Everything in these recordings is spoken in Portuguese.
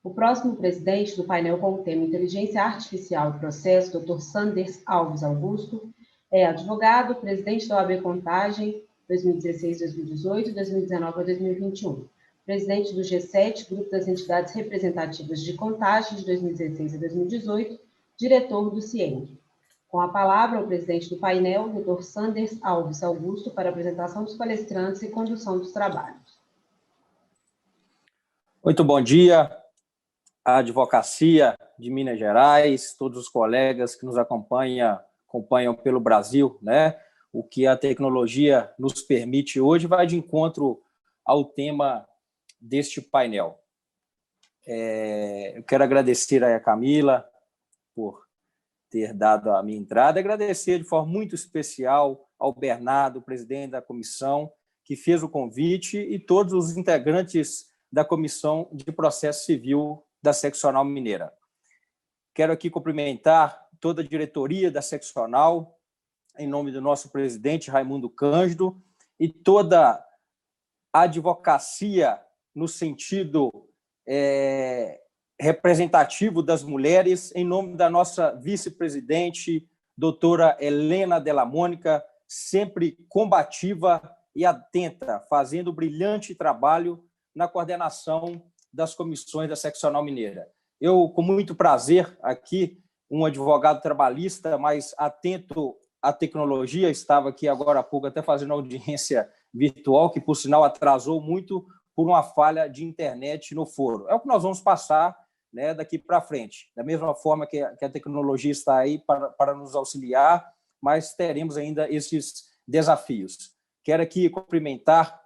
O próximo presidente do painel com o tema Inteligência Artificial e Processo, Dr. Sanders Alves Augusto, é advogado, presidente da OAB Contagem 2016-2018 e 2019-2021, presidente do G7, Grupo das Entidades Representativas de Contagem de 2016 a 2018, diretor do CIENG. Com a palavra, o presidente do painel, Dr. Sanders Alves Augusto, para a apresentação dos palestrantes e condução dos trabalhos. Muito bom dia à advocacia de Minas Gerais, todos os colegas que nos acompanham pelo Brasil, né? O que a tecnologia nos permite hoje vai de encontro ao tema deste painel. Eu quero agradecer a Camila por ter dado a minha entrada, agradecer de forma muito especial ao Bernardo, presidente da comissão, que fez o convite, e todos os integrantes da Comissão de Processo Civil da Seccional Mineira. Quero aqui cumprimentar toda a diretoria da Seccional, em nome do nosso presidente Raimundo Cândido, e toda a advocacia no sentido representativo das mulheres, em nome da nossa vice-presidente, doutora Helena Della Mônica, sempre combativa e atenta, fazendo brilhante trabalho na coordenação das comissões da Seccional Mineira. Eu, com muito prazer, aqui, um advogado trabalhista, mas atento à tecnologia, estava aqui agora há pouco até fazendo audiência virtual, que, por sinal, atrasou muito por uma falha de internet no foro. É o que nós vamos passar, né, daqui para frente. Da mesma forma que a tecnologia está aí para nos auxiliar, mas teremos ainda esses desafios. Quero aqui cumprimentar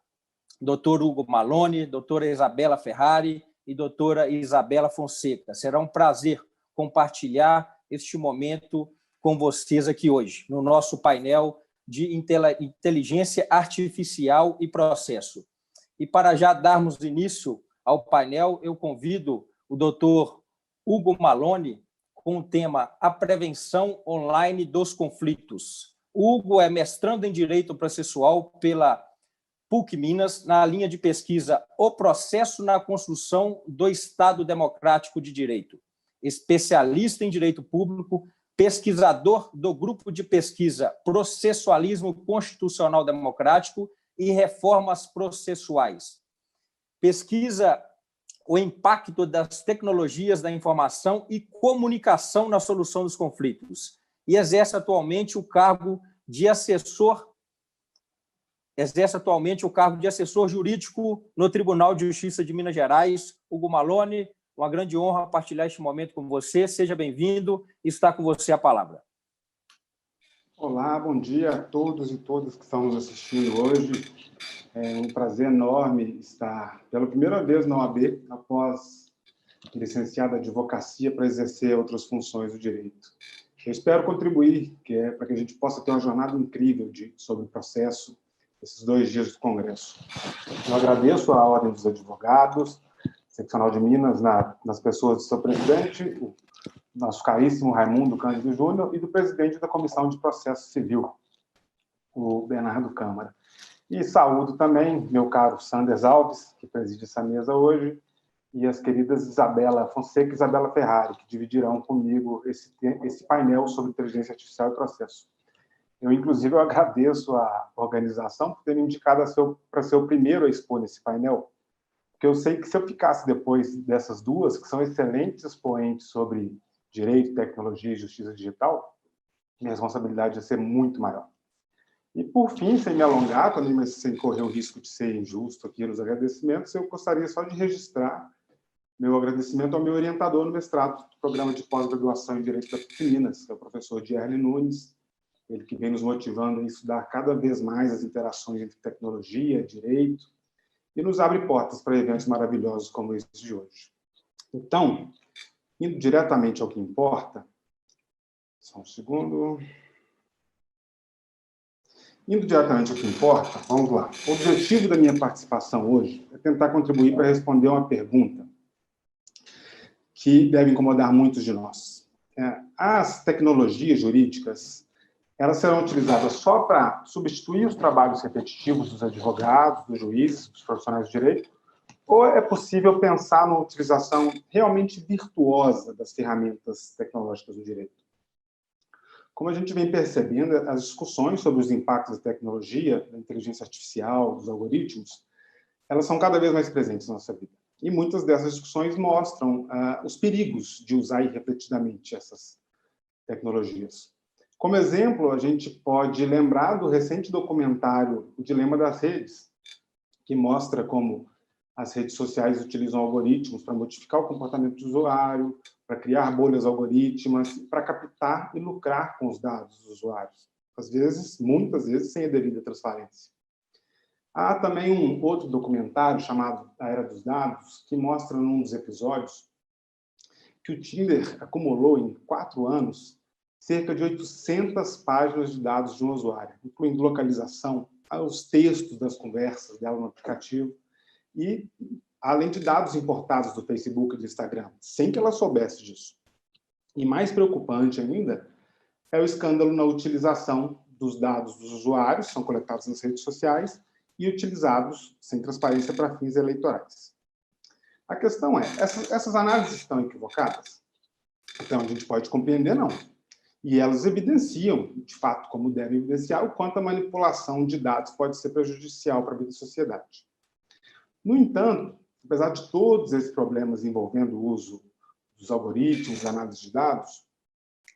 Dr. Hugo Malone, doutora Isabela Ferrari e doutora Isabela Fonseca. Será um prazer compartilhar este momento com vocês aqui hoje, no nosso painel de inteligência artificial e processo. E para já darmos início ao painel, eu convido o doutor Hugo Malone com o tema A Prevenção Online dos Conflitos. Hugo é mestrando em Direito Processual pela PUC Minas, na linha de pesquisa O Processo na Construção do Estado Democrático de Direito. Especialista em Direito Público, pesquisador do Grupo de Pesquisa Processualismo Constitucional Democrático e Reformas Processuais. Pesquisa o impacto das tecnologias da informação e comunicação na solução dos conflitos e exerce atualmente o cargo de assessor jurídico no Tribunal de Justiça de Minas Gerais. Hugo Malone, uma grande honra partilhar este momento com você. Seja bem-vindo. Está com você a palavra. Olá, bom dia a todos e todas que estão nos assistindo hoje. É um prazer enorme estar pela primeira vez na OAB, após licenciado em advocacia para exercer outras funções do direito. Eu espero contribuir para que a gente possa ter uma jornada incrível sobre o processo, esses 2 dias do Congresso. Eu agradeço à Ordem dos Advogados, Seccional de Minas, nas pessoas do seu presidente, o nosso caríssimo Raimundo Cândido Júnior, e do presidente da Comissão de Processo Civil, o Bernardo Câmara. E saúdo também meu caro Sanders Alves, que preside essa mesa hoje, e as queridas Isabela Fonseca e Isabela Ferrari, que dividirão comigo esse painel sobre inteligência artificial e processo. Inclusive, eu agradeço à organização por ter me indicado para ser o primeiro a expor nesse painel, porque eu sei que se eu ficasse depois dessas duas, que são excelentes expoentes sobre direito, tecnologia e justiça digital, minha responsabilidade ia ser muito maior. E, por fim, sem me alongar, mas sem correr o risco de ser injusto aqui nos agradecimentos, eu gostaria só de registrar meu agradecimento ao meu orientador no mestrado do programa de pós-graduação em Direito da PUC Minas, que é o professor Dierle Nunes, ele que vem nos motivando a estudar cada vez mais as interações entre tecnologia, direito, e nos abre portas para eventos maravilhosos como esse de hoje. Então, indo diretamente ao que importa, só um segundo. Indo diretamente ao que importa, vamos lá. O objetivo da minha participação hoje é tentar contribuir para responder uma pergunta que deve incomodar muitos de nós. As tecnologias jurídicas, elas serão utilizadas só para substituir os trabalhos repetitivos dos advogados, dos juízes, dos profissionais de direito, ou é possível pensar numa utilização realmente virtuosa das ferramentas tecnológicas no direito? Como a gente vem percebendo, as discussões sobre os impactos da tecnologia, da inteligência artificial, dos algoritmos, elas são cada vez mais presentes na nossa vida. E muitas dessas discussões mostram os perigos de usar irrefletidamente essas tecnologias. Como exemplo, a gente pode lembrar do recente documentário O Dilema das Redes, que mostra como as redes sociais utilizam algoritmos para modificar o comportamento do usuário, para criar bolhas algorítmicas, para captar e lucrar com os dados dos usuários. Às vezes, muitas vezes, sem a devida transparência. Há também um outro documentário chamado A Era dos Dados, que mostra num dos episódios que o Tinder acumulou em 4 anos cerca de 800 páginas de dados de um usuário, incluindo localização, os textos das conversas dela no aplicativo, e além de dados importados do Facebook e do Instagram, sem que ela soubesse disso. E mais preocupante ainda é o escândalo na utilização dos dados dos usuários, são coletados nas redes sociais, e utilizados sem transparência para fins eleitorais. A questão é, essas análises estão equivocadas? Então, a gente pode compreender, não. E elas evidenciam, de fato, como devem evidenciar, o quanto a manipulação de dados pode ser prejudicial para a vida da sociedade. No entanto, apesar de todos esses problemas envolvendo o uso dos algoritmos, análise de dados,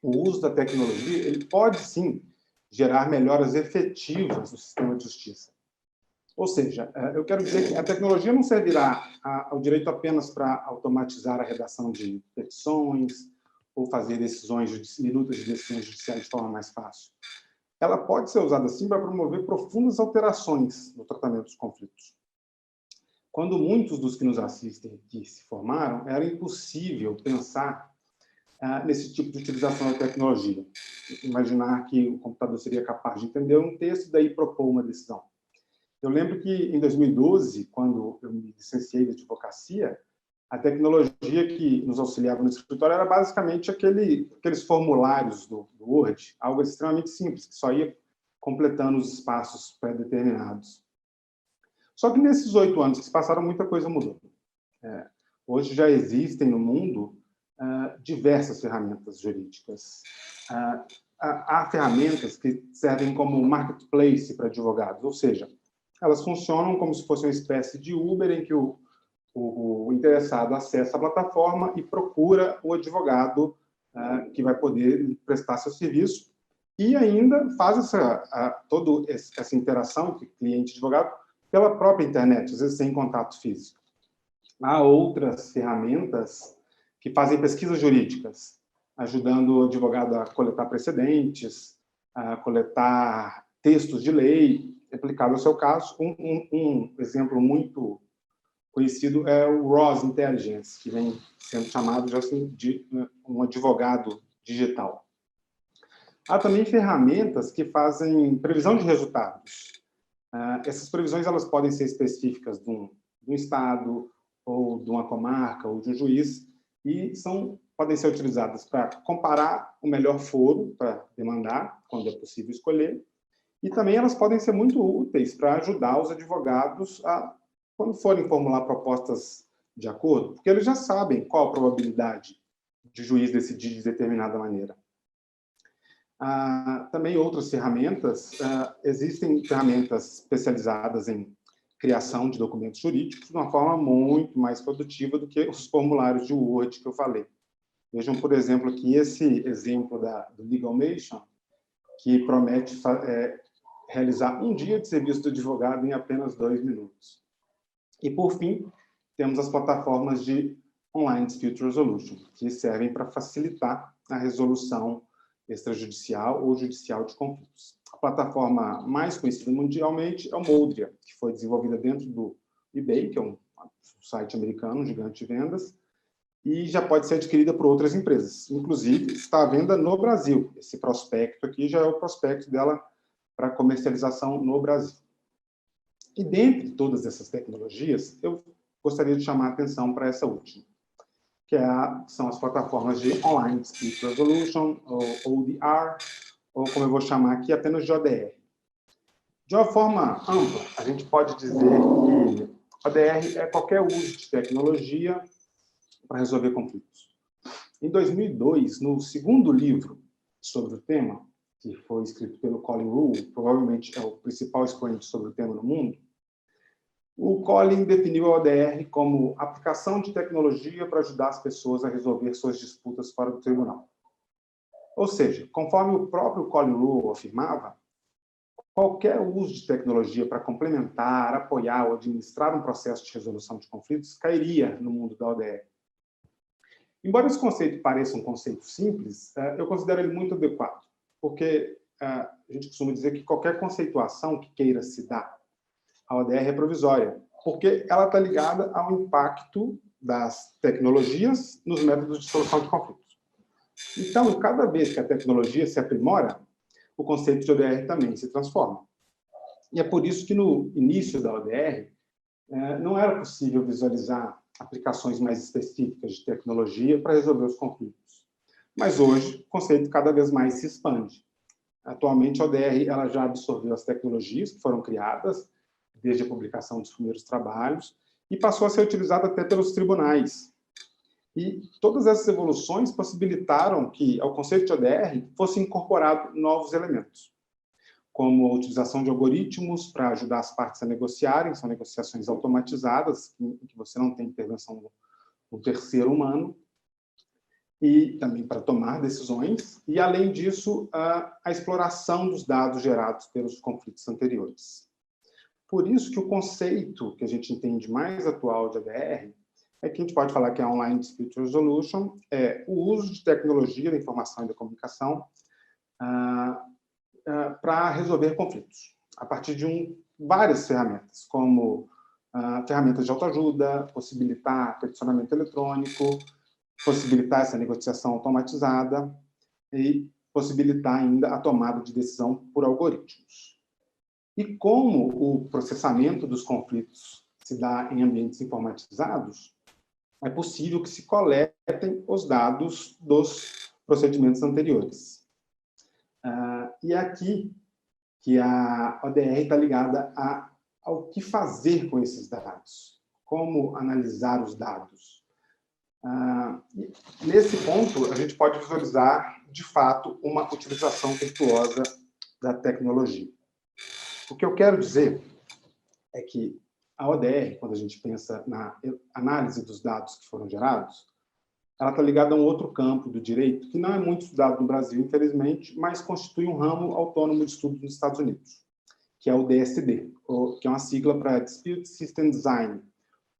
o uso da tecnologia ele pode, sim, gerar melhoras efetivas no sistema de justiça. Ou seja, eu quero dizer que a tecnologia não servirá ao direito apenas para automatizar a redação de petições ou fazer minutas de decisões judiciais de forma mais fácil. Ela pode ser usada, sim, para promover profundas alterações no tratamento dos conflitos. Quando muitos dos que nos assistem aqui se formaram, era impossível pensar nesse tipo de utilização da tecnologia. Imaginar que o computador seria capaz de entender um texto e daí propor uma decisão. Eu lembro que, em 2012, quando eu me licenciei de advocacia, a tecnologia que nos auxiliava no escritório era basicamente aqueles formulários do Word, algo extremamente simples, que só ia completando os espaços pré-determinados. Só que nesses 8 anos que se passaram, muita coisa mudou. Hoje já existem no mundo diversas ferramentas jurídicas. Há ferramentas que servem como marketplace para advogados, ou seja, elas funcionam como se fosse uma espécie de Uber em que o interessado acessa a plataforma e procura o advogado que vai poder prestar seu serviço e ainda faz toda essa interação entre cliente e advogado pela própria internet, às vezes sem contato físico. Há outras ferramentas que fazem pesquisas jurídicas, ajudando o advogado a coletar precedentes, a coletar textos de lei, aplicado ao seu caso. Um exemplo muito conhecido é o Raw Intelligence, que vem sendo chamado de um advogado digital. Há também ferramentas que fazem previsão de resultados. Essas previsões elas podem ser específicas de um estado, ou de uma comarca, ou de um juiz, e podem ser utilizadas para comparar o melhor foro para demandar, quando é possível escolher, e também elas podem ser muito úteis para ajudar os advogados quando forem formular propostas de acordo, porque eles já sabem qual a probabilidade de o juiz decidir de determinada maneira. Também outras ferramentas, existem ferramentas especializadas em criação de documentos jurídicos de uma forma muito mais produtiva do que os formulários de Word que eu falei. Vejam, por exemplo, aqui esse exemplo do Legalmation, que promete realizar um dia de serviço do advogado em apenas 2 minutos. E, por fim, temos as plataformas de Online Dispute Resolution, que servem para facilitar a resolução extrajudicial ou judicial de conflitos. A plataforma mais conhecida mundialmente é o Moldria, que foi desenvolvida dentro do eBay, que é um site americano, um gigante de vendas, e já pode ser adquirida por outras empresas. Inclusive, está à venda no Brasil. Esse prospecto aqui já é o prospecto dela para comercialização no Brasil. E dentre todas essas tecnologias, eu gostaria de chamar a atenção para essa última, que são as plataformas de Online Dispute Resolution, ou ODR, ou como eu vou chamar aqui, apenas de ODR. De uma forma ampla, a gente pode dizer que ODR é qualquer uso de tecnologia para resolver conflitos. Em 2002, no segundo livro sobre o tema, que foi escrito pelo Colin Rule, provavelmente é o principal expoente sobre o tema no mundo, o Colin definiu a ODR como aplicação de tecnologia para ajudar as pessoas a resolver suas disputas fora do tribunal. Ou seja, conforme o próprio Colin Rule afirmava, qualquer uso de tecnologia para complementar, apoiar ou administrar um processo de resolução de conflitos cairia no mundo da ODR. Embora esse conceito pareça um conceito simples, eu considero ele muito adequado, porque a gente costuma dizer que qualquer conceituação que queira se dar à ODR é provisória, porque ela está ligada ao impacto das tecnologias nos métodos de solução de conflitos. Então, cada vez que a tecnologia se aprimora, o conceito de ODR também se transforma. E é por isso que no início da ODR não era possível visualizar aplicações mais específicas de tecnologia para resolver os conflitos. Mas hoje, o conceito cada vez mais se expande. Atualmente, a ODR ela já absorveu as tecnologias que foram criadas desde a publicação dos primeiros trabalhos e passou a ser utilizada até pelos tribunais. E todas essas evoluções possibilitaram que, ao conceito de ODR, fosse incorporado novos elementos, como a utilização de algoritmos para ajudar as partes a negociarem, são negociações automatizadas, em que você não tem intervenção do terceiro humano, e também para tomar decisões, e, além disso, a exploração dos dados gerados pelos conflitos anteriores. Por isso que o conceito que a gente entende mais atual de ODR é que a gente pode falar que é Online Dispute Resolution, é o uso de tecnologia da informação e da comunicação para resolver conflitos, a partir de várias ferramentas, como ferramentas de autoajuda, possibilitar peticionamento eletrônico, possibilitar essa negociação automatizada e possibilitar ainda a tomada de decisão por algoritmos. E como o processamento dos conflitos se dá em ambientes informatizados, é possível que se coletem os dados dos procedimentos anteriores. E é aqui que a ODR está ligada ao que fazer com esses dados, como analisar os dados. Nesse ponto, a gente pode visualizar, de fato, uma utilização virtuosa da tecnologia. O que eu quero dizer é que a ODR, quando a gente pensa na análise dos dados que foram gerados, ela está ligada a um outro campo do direito, que não é muito estudado no Brasil, infelizmente, mas constitui um ramo autônomo de estudo nos Estados Unidos, que é o DSD, que é uma sigla para Dispute System Design,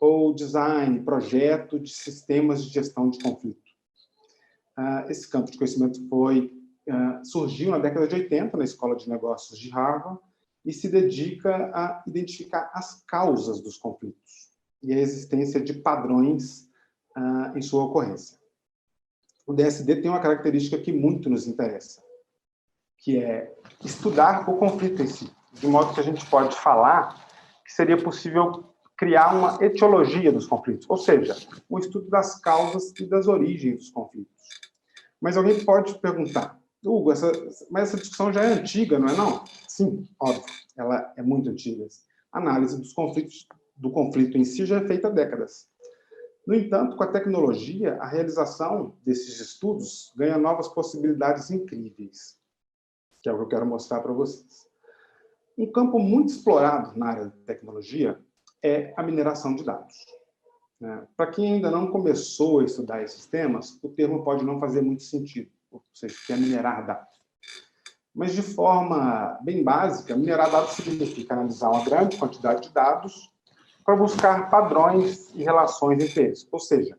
ou Design, Projeto de Sistemas de Gestão de Conflito. Esse campo de conhecimento surgiu na década de 80, na Escola de Negócios de Harvard, e se dedica a identificar as causas dos conflitos e a existência de padrões em sua ocorrência. O DSD tem uma característica que muito nos interessa, que é estudar o conflito em si, de modo que a gente pode falar que seria possível criar uma etiologia dos conflitos, ou seja, um estudo das causas e das origens dos conflitos. Mas alguém pode perguntar, Hugo, mas essa discussão já é antiga, não é não? Sim, óbvio, ela é muito antiga. A análise do conflito em si já é feita há décadas. No entanto, com a tecnologia, a realização desses estudos ganha novas possibilidades incríveis, que é o que eu quero mostrar para vocês. Um campo muito explorado na área de tecnologia é a mineração de dados. Para quem ainda não começou a estudar esses temas, o termo pode não fazer muito sentido, ou seja, que é minerar dados. Mas, de forma bem básica, minerar dados significa analisar uma grande quantidade de dados para buscar padrões e relações entre eles. Ou seja,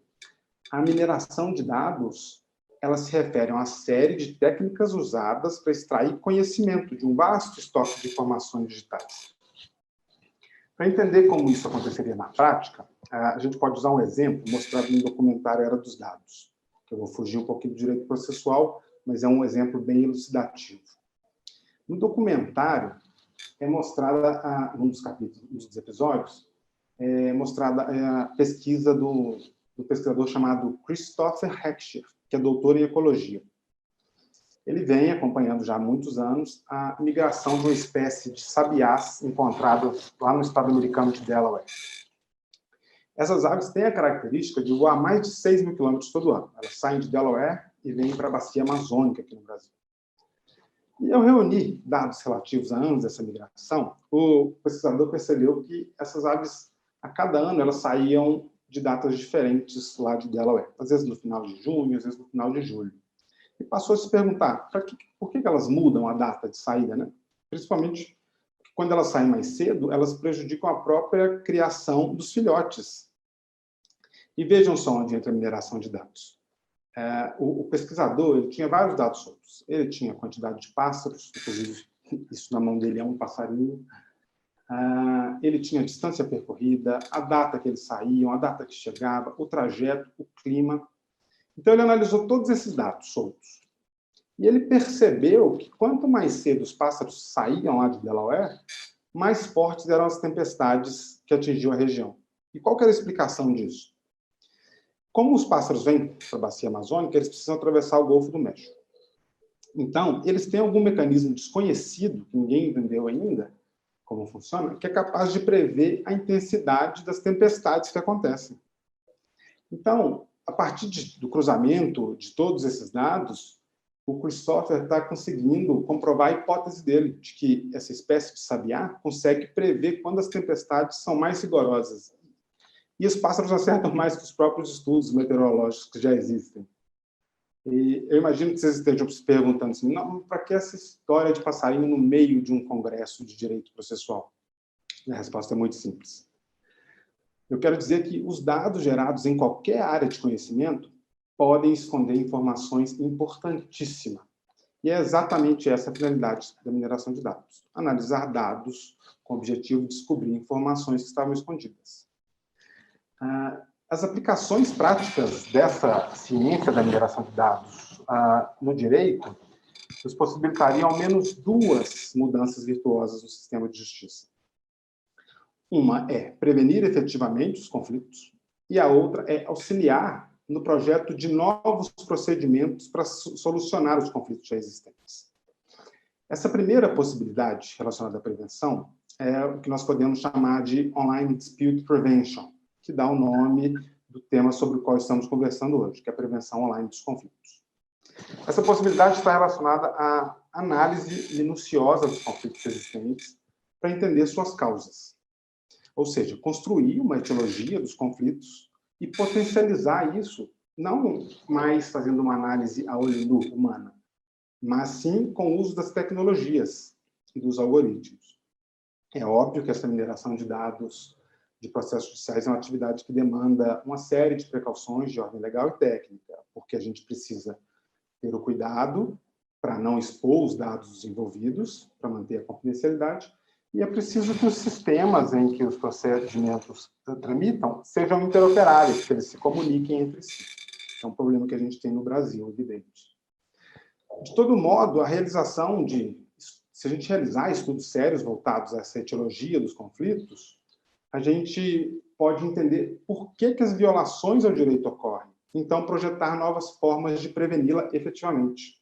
a mineração de dados, ela se refere a uma série de técnicas usadas para extrair conhecimento de um vasto estoque de informações digitais. Para entender como isso aconteceria na prática, a gente pode usar um exemplo mostrado no documentário Era dos Dados, que eu vou fugir um pouquinho do direito processual, mas é um exemplo bem elucidativo. No documentário, é mostrada, num dos capítulos, dos episódios, é mostrada a pesquisa do pesquisador chamado Christopher Heckscher, que é doutor em ecologia. Ele vem acompanhando já há muitos anos a migração de uma espécie de sabiás encontrada lá no estado americano de Delaware. Essas aves têm a característica de voar mais de 6 mil quilômetros todo ano. Elas saem de Delaware e vêm para a bacia amazônica aqui no Brasil. E eu reuni dados relativos a anos dessa migração. O pesquisador percebeu que essas aves, a cada ano, elas saíam de datas diferentes lá de Delaware. Às vezes no final de junho, às vezes no final de julho. E passou a se perguntar por que elas mudam a data de saída, né? Principalmente quando elas saem mais cedo, elas prejudicam a própria criação dos filhotes. E vejam só onde entra a mineração de dados. O pesquisador ele tinha vários dados soltos. Ele tinha a quantidade de pássaros, inclusive isso na mão dele é um passarinho. Ele tinha a distância percorrida, a data que eles saíam, a data que chegava, o trajeto, o clima. Então, ele analisou todos esses dados soltos. E ele percebeu que quanto mais cedo os pássaros saíam lá de Delaware, mais fortes eram as tempestades que atingiam a região. E qual que era a explicação disso? Como os pássaros vêm para a bacia amazônica, eles precisam atravessar o Golfo do México. Então, eles têm algum mecanismo desconhecido, que ninguém entendeu ainda como funciona, que é capaz de prever a intensidade das tempestades que acontecem. Então, a partir do cruzamento de todos esses dados, o Christopher está conseguindo comprovar a hipótese dele, de que essa espécie de sabiá consegue prever quando as tempestades são mais rigorosas. E os pássaros acertam mais que os próprios estudos meteorológicos que já existem. E eu imagino que vocês estejam se perguntando assim, para que essa história de passarinho no meio de um congresso de direito processual? A resposta é muito simples. Eu quero dizer que os dados gerados em qualquer área de conhecimento podem esconder informações importantíssimas. E é exatamente essa a finalidade da mineração de dados. Analisar dados com o objetivo de descobrir informações que estavam escondidas. As aplicações práticas dessa ciência da mineração de dados no direito nos possibilitariam ao menos duas mudanças virtuosas no sistema de justiça. Uma é prevenir efetivamente os conflitos e a outra é auxiliar no projeto de novos procedimentos para solucionar os conflitos já existentes. Essa primeira possibilidade relacionada à prevenção é o que nós podemos chamar de Online Dispute Prevention, que dá o nome do tema sobre o qual estamos conversando hoje, que é a prevenção online dos conflitos. Essa possibilidade está relacionada à análise minuciosa dos conflitos existentes para entender suas causas. Ou seja, construir uma etiologia dos conflitos e potencializar isso, não mais fazendo uma análise a olho nu humana, mas sim com o uso das tecnologias e dos algoritmos. É óbvio que essa mineração de dados de processos judiciais é uma atividade que demanda uma série de precauções de ordem legal e técnica, porque a gente precisa ter o cuidado para não expor os dados dos envolvidos, para manter a confidencialidade, e é preciso que os sistemas em que os procedimentos tramitam sejam interoperáveis, que eles se comuniquem entre si. É um problema que a gente tem no Brasil, evidente. De todo modo, a realização se a gente realizar estudos sérios voltados a essa etiologia dos conflitos, a gente pode entender por que as violações ao direito ocorrem. Então, projetar novas formas de preveni-la efetivamente.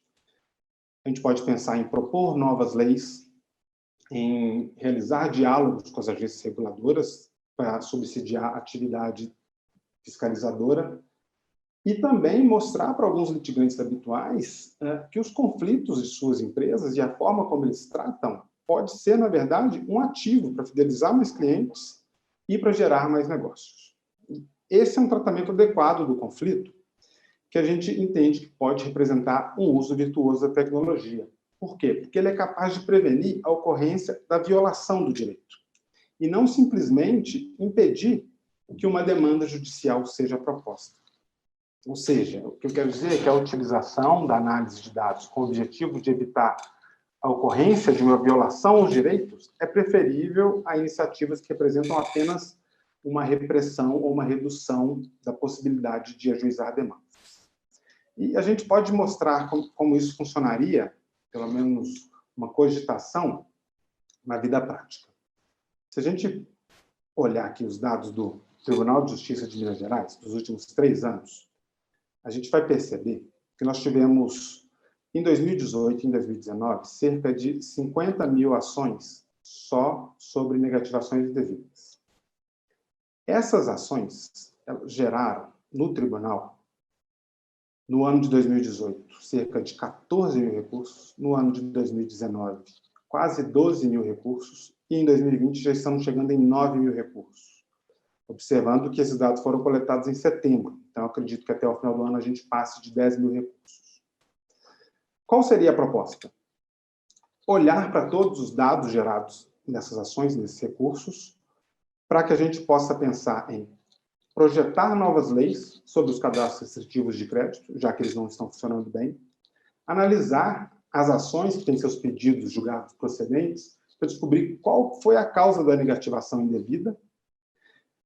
A gente pode pensar em propor novas leis, em realizar diálogos com as agências reguladoras para subsidiar a atividade fiscalizadora e também mostrar para alguns litigantes habituais que os conflitos de suas empresas e a forma como eles tratam pode ser, na verdade, um ativo para fidelizar mais clientes e para gerar mais negócios. Esse é um tratamento adequado do conflito que a gente entende que pode representar um uso virtuoso da tecnologia. Por quê? Porque ele é capaz de prevenir a ocorrência da violação do direito e não simplesmente impedir que uma demanda judicial seja proposta. Ou seja, o que eu quero dizer é que a utilização da análise de dados com o objetivo de evitar a ocorrência de uma violação aos direitos é preferível a iniciativas que representam apenas uma repressão ou uma redução da possibilidade de ajuizar demandas. E a gente pode mostrar como isso funcionaria, pelo menos uma cogitação, na vida prática. Se a gente olhar aqui os dados do Tribunal de Justiça de Minas Gerais, dos últimos 3 anos, a gente vai perceber que nós tivemos, em 2018 e em 2019, cerca de 50 mil ações só sobre negativações indevidas. Essas ações geraram, no tribunal, no ano de 2018, cerca de 14 mil recursos, no ano de 2019, quase 12 mil recursos, e em 2020 já estamos chegando em 9 mil recursos, observando que esses dados foram coletados em setembro. Então, acredito que até o final do ano a gente passe de 10 mil recursos. Qual seria a proposta? Olhar para todos os dados gerados nessas ações, nesses recursos, para que a gente possa pensar em projetar novas leis sobre os cadastros restritivos de crédito, já que eles não estão funcionando bem, analisar as ações que têm seus pedidos julgados procedentes, para descobrir qual foi a causa da negativação indevida,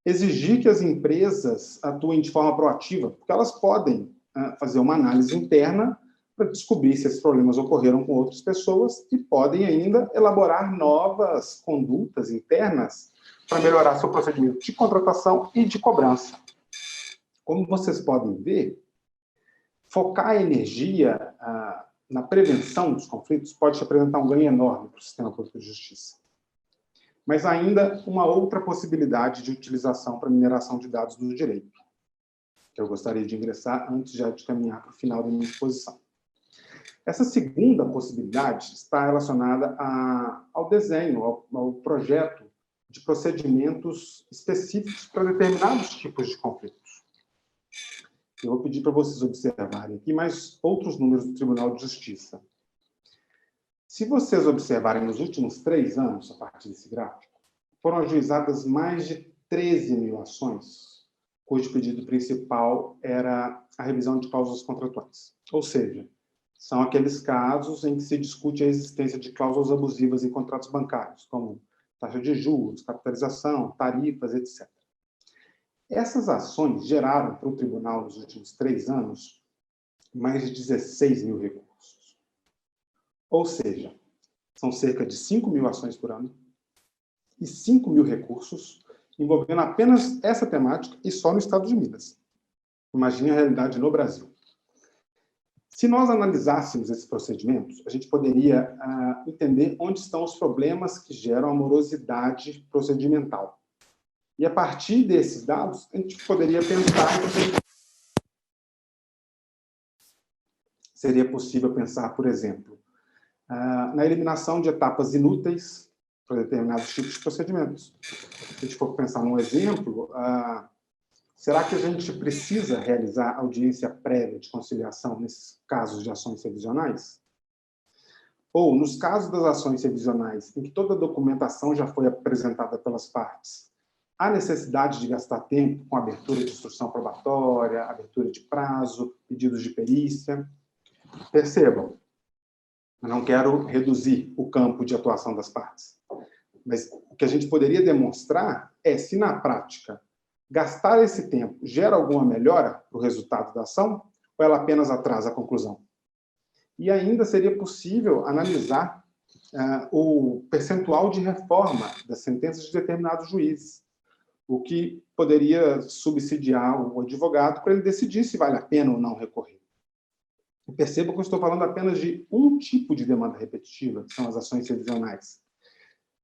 exigir que as empresas atuem de forma proativa, porque elas podem fazer uma análise interna para descobrir se esses problemas ocorreram com outras pessoas e podem ainda elaborar novas condutas internas para melhorar seu procedimento de contratação e de cobrança. Como vocês podem ver, focar a energia na prevenção dos conflitos pode representar um ganho enorme para o sistema público de justiça. Mas ainda uma outra possibilidade de utilização para mineração de dados do direito, que eu gostaria de ingressar antes já de caminhar para o final da minha exposição. Essa segunda possibilidade está relacionada ao desenho, ao projeto de procedimentos específicos para determinados tipos de conflitos. Eu vou pedir para vocês observarem aqui mais outros números do Tribunal de Justiça. Se vocês observarem nos últimos 3 anos, a partir desse gráfico, foram ajuizadas mais de 13 mil ações, cujo pedido principal era a revisão de cláusulas contratuais. Ou seja, são aqueles casos em que se discute a existência de cláusulas abusivas em contratos bancários, como taxa de juros, capitalização, tarifas, etc. Essas ações geraram para o tribunal, nos últimos 3 anos, mais de 16 mil recursos. Ou seja, são cerca de 5 mil ações por ano e 5 mil recursos envolvendo apenas essa temática e só no estado de Minas. Imagine a realidade no Brasil. Se nós analisássemos esses procedimentos, a gente poderia entender onde estão os problemas que geram a morosidade procedimental. E, a partir desses dados, a gente poderia pensar que seria possível pensar, por exemplo, na eliminação de etapas inúteis para determinados tipos de procedimentos. Se a gente for pensar num exemplo, será que a gente precisa realizar audiência prévia de conciliação nesses casos de ações revisionais? Ou, nos casos das ações revisionais, em que toda a documentação já foi apresentada pelas partes, há necessidade de gastar tempo com abertura de instrução probatória, abertura de prazo, pedidos de perícia? Percebam, eu não quero reduzir o campo de atuação das partes, mas o que a gente poderia demonstrar é se, na prática, gastar esse tempo gera alguma melhora para o resultado da ação, ou ela apenas atrasa a conclusão? E ainda seria possível analisar o percentual de reforma das sentenças de determinados juízes, o que poderia subsidiar o advogado para ele decidir se vale a pena ou não recorrer. E perceba que eu estou falando apenas de um tipo de demanda repetitiva, que são as ações revisionais.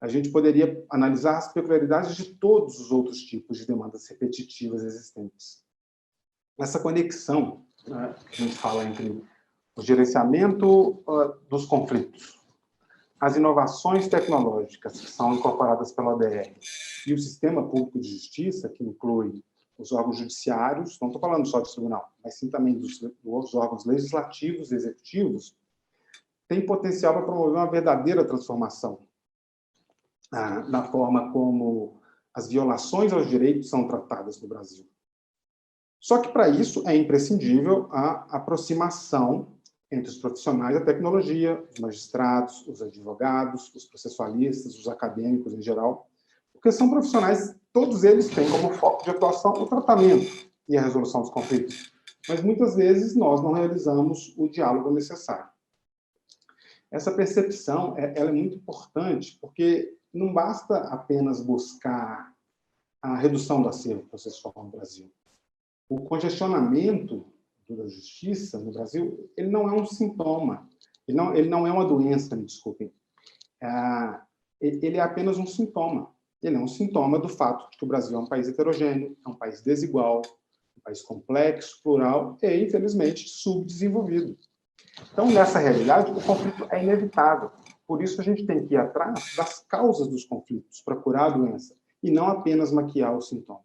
A gente poderia analisar as peculiaridades de todos os outros tipos de demandas repetitivas existentes. Essa conexão que a gente fala entre o gerenciamento dos conflitos, as inovações tecnológicas que são incorporadas pela ODR e o sistema público de justiça, que inclui os órgãos judiciários, não estou falando só do tribunal, mas sim também dos órgãos legislativos e executivos, tem potencial para promover uma verdadeira transformação na forma como as violações aos direitos são tratadas no Brasil. Só que, para isso, é imprescindível a aproximação entre os profissionais da tecnologia, os magistrados, os advogados, os processualistas, os acadêmicos em geral, porque são profissionais, todos eles têm como foco de atuação o tratamento e a resolução dos conflitos, mas muitas vezes nós não realizamos o diálogo necessário. Essa percepção ela é muito importante, porque não basta apenas buscar a redução do acervo processual no Brasil. O congestionamento da justiça no Brasil, ele não é um sintoma, ele não é uma doença, me desculpem. Ele é apenas um sintoma. Ele é um sintoma do fato de que o Brasil é um país heterogêneo, é um país desigual, um país complexo, plural e, infelizmente, subdesenvolvido. Então, nessa realidade, o conflito é inevitável. Por isso, a gente tem que ir atrás das causas dos conflitos, procurar a doença, e não apenas maquiar o sintoma.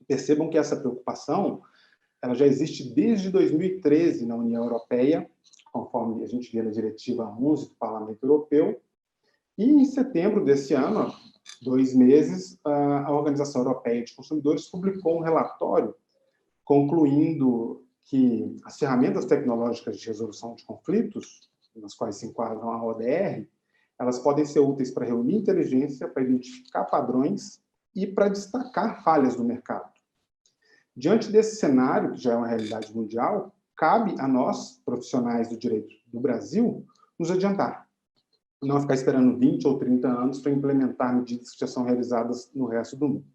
Percebam que essa preocupação ela já existe desde 2013 na União Europeia, conforme a gente vê na Diretiva 11 do Parlamento Europeu, e em setembro desse ano, 2 meses, a Organização Europeia de Consumidores publicou um relatório concluindo que as ferramentas tecnológicas de resolução de conflitos, nas quais se enquadram a ODR, elas podem ser úteis para reunir inteligência, para identificar padrões e para destacar falhas do mercado. Diante desse cenário, que já é uma realidade mundial, cabe a nós, profissionais do direito do Brasil, nos adiantar. Não ficar esperando 20 ou 30 anos para implementar medidas que já são realizadas no resto do mundo.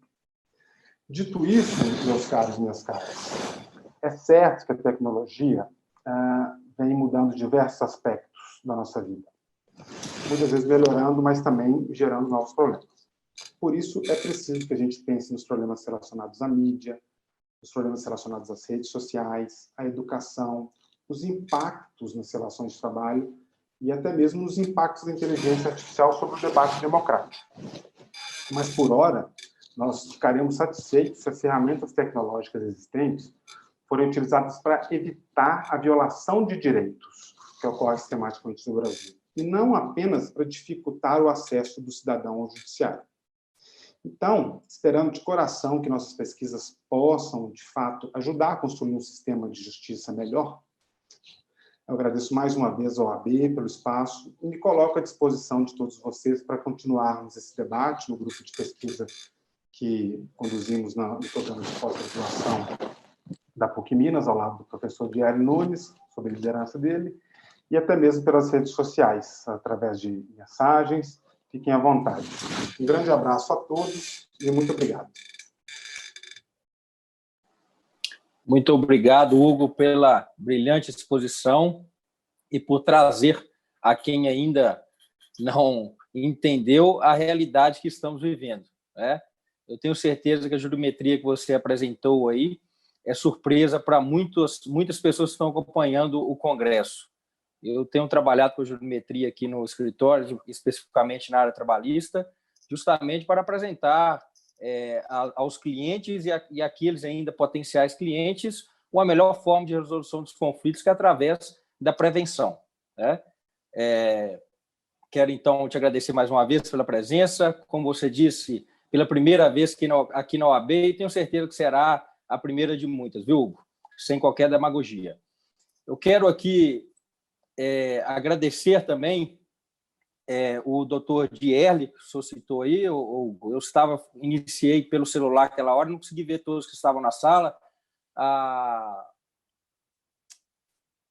Dito isso, meus caros e minhas caras, é certo que a tecnologia vem mudando diversos aspectos da nossa vida. Muitas vezes melhorando, mas também gerando novos problemas. Por isso, é preciso que a gente pense nos problemas relacionados à mídia, os problemas relacionados às redes sociais, à educação, os impactos nas relações de trabalho e até mesmo os impactos da inteligência artificial sobre o debate democrático. Mas, por hora, nós ficaremos satisfeitos se as ferramentas tecnológicas existentes forem utilizadas para evitar a violação de direitos, que ocorre sistematicamente no Brasil, e não apenas para dificultar o acesso do cidadão ao judiciário. Então, esperando de coração que nossas pesquisas possam, de fato, ajudar a construir um sistema de justiça melhor, eu agradeço mais uma vez ao AB pelo espaço e me coloco à disposição de todos vocês para continuarmos esse debate no grupo de pesquisa que conduzimos no programa de pós-graduação da PUC Minas, ao lado do professor Diário Nunes, sob a liderança dele, e até mesmo pelas redes sociais, através de mensagens. Fiquem à vontade. Um grande abraço a todos e muito obrigado. Muito obrigado, Hugo, pela brilhante exposição e por trazer a quem ainda não entendeu a realidade que estamos vivendo, né? Eu tenho certeza que a jurimetria que você apresentou aí é surpresa para muitas pessoas que estão acompanhando o Congresso. Eu tenho trabalhado com jurimetria aqui no escritório, especificamente na área trabalhista, justamente para apresentar aos clientes e àqueles ainda potenciais clientes uma melhor forma de resolução dos conflitos, que é através da prevenção, né? Quero, então, te agradecer mais uma vez pela presença, como você disse, pela primeira vez aqui na OAB, e tenho certeza que será a primeira de muitas, viu, Hugo? Sem qualquer demagogia. Eu quero aqui agradecer também o doutor Dierle, que o senhor citou aí. Eu iniciei pelo celular aquela hora, não consegui ver todos que estavam na sala.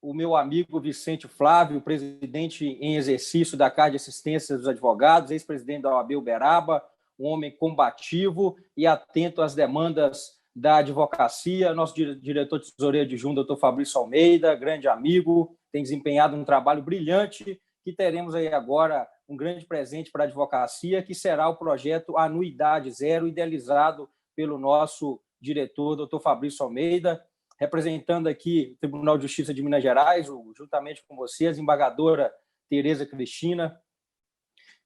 O meu amigo Vicente Flávio, presidente em exercício da Casa de Assistência dos Advogados, ex-presidente da OAB Uberaba, um homem combativo e atento às demandas da advocacia. Nosso diretor de tesoureiro adjunto, doutor Fabrício Almeida, grande amigo, tem desempenhado um trabalho brilhante, que teremos aí agora um grande presente para a advocacia, que será o projeto Anuidade Zero, idealizado pelo nosso diretor, doutor Fabrício Almeida, representando aqui o Tribunal de Justiça de Minas Gerais, juntamente com você, a desembargadora Tereza Cristina.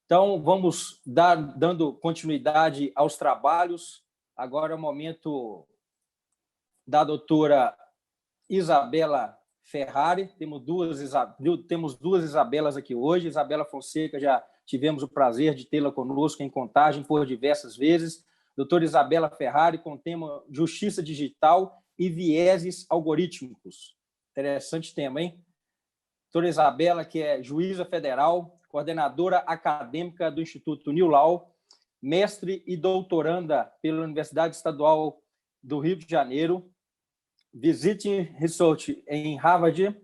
Então, vamos dando continuidade aos trabalhos. Agora é o momento da doutora Isabela Ferrari. Temos duas Isabelas aqui hoje. Isabela Fonseca, já tivemos o prazer de tê-la conosco em Contagem por diversas vezes. Doutora Isabela Ferrari, com o tema Justiça Digital e Vieses Algorítmicos. Interessante tema, hein? Doutora Isabela, que é juíza federal, coordenadora acadêmica do Instituto New Law, mestre e doutoranda pela Universidade Estadual do Rio de Janeiro, visiting research em Harvard.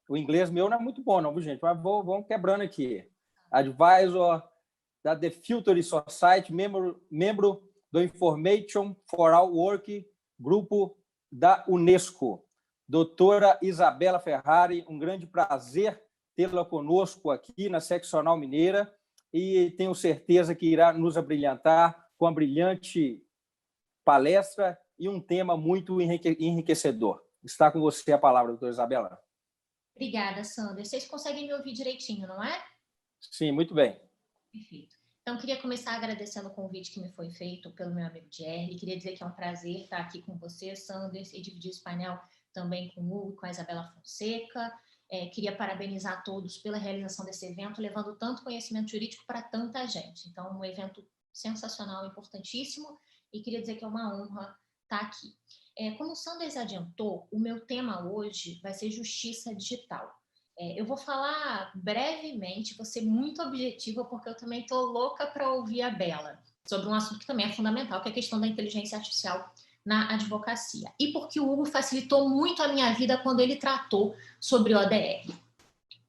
O inglês meu não é muito bom, não, viu, gente? Mas vamos quebrando aqui. Advisor da The Future Society, membro do Information for All Work, grupo da Unesco. Doutora Isabela Ferrari, um grande prazer tê-la conosco aqui na Seccional Mineira. e tenho certeza que irá nos abrilhantar com a brilhante palestra e um tema muito enriquecedor. Está com você a palavra, doutora Isabela. Obrigada, Sanders. Vocês conseguem me ouvir direitinho, não é? Sim, muito bem. Perfeito. Então, queria começar agradecendo o convite que me foi feito pelo meu amigo Jerry. Queria dizer que é um prazer estar aqui com você, Sanders, e dividir esse painel também com o Hugo e com a Isabela Fonseca. Queria parabenizar a todos pela realização desse evento, levando tanto conhecimento jurídico para tanta gente. Então, um evento sensacional, importantíssimo, e queria dizer que é uma honra estar aqui. Como o Sanders adiantou, o meu tema hoje vai ser justiça digital. Eu vou falar brevemente, vou ser muito objetiva, porque eu também estou louca para ouvir a Bela sobre um assunto que também é fundamental, que é a questão da inteligência artificial na advocacia. E porque o Hugo facilitou muito a minha vida quando ele tratou sobre ODR.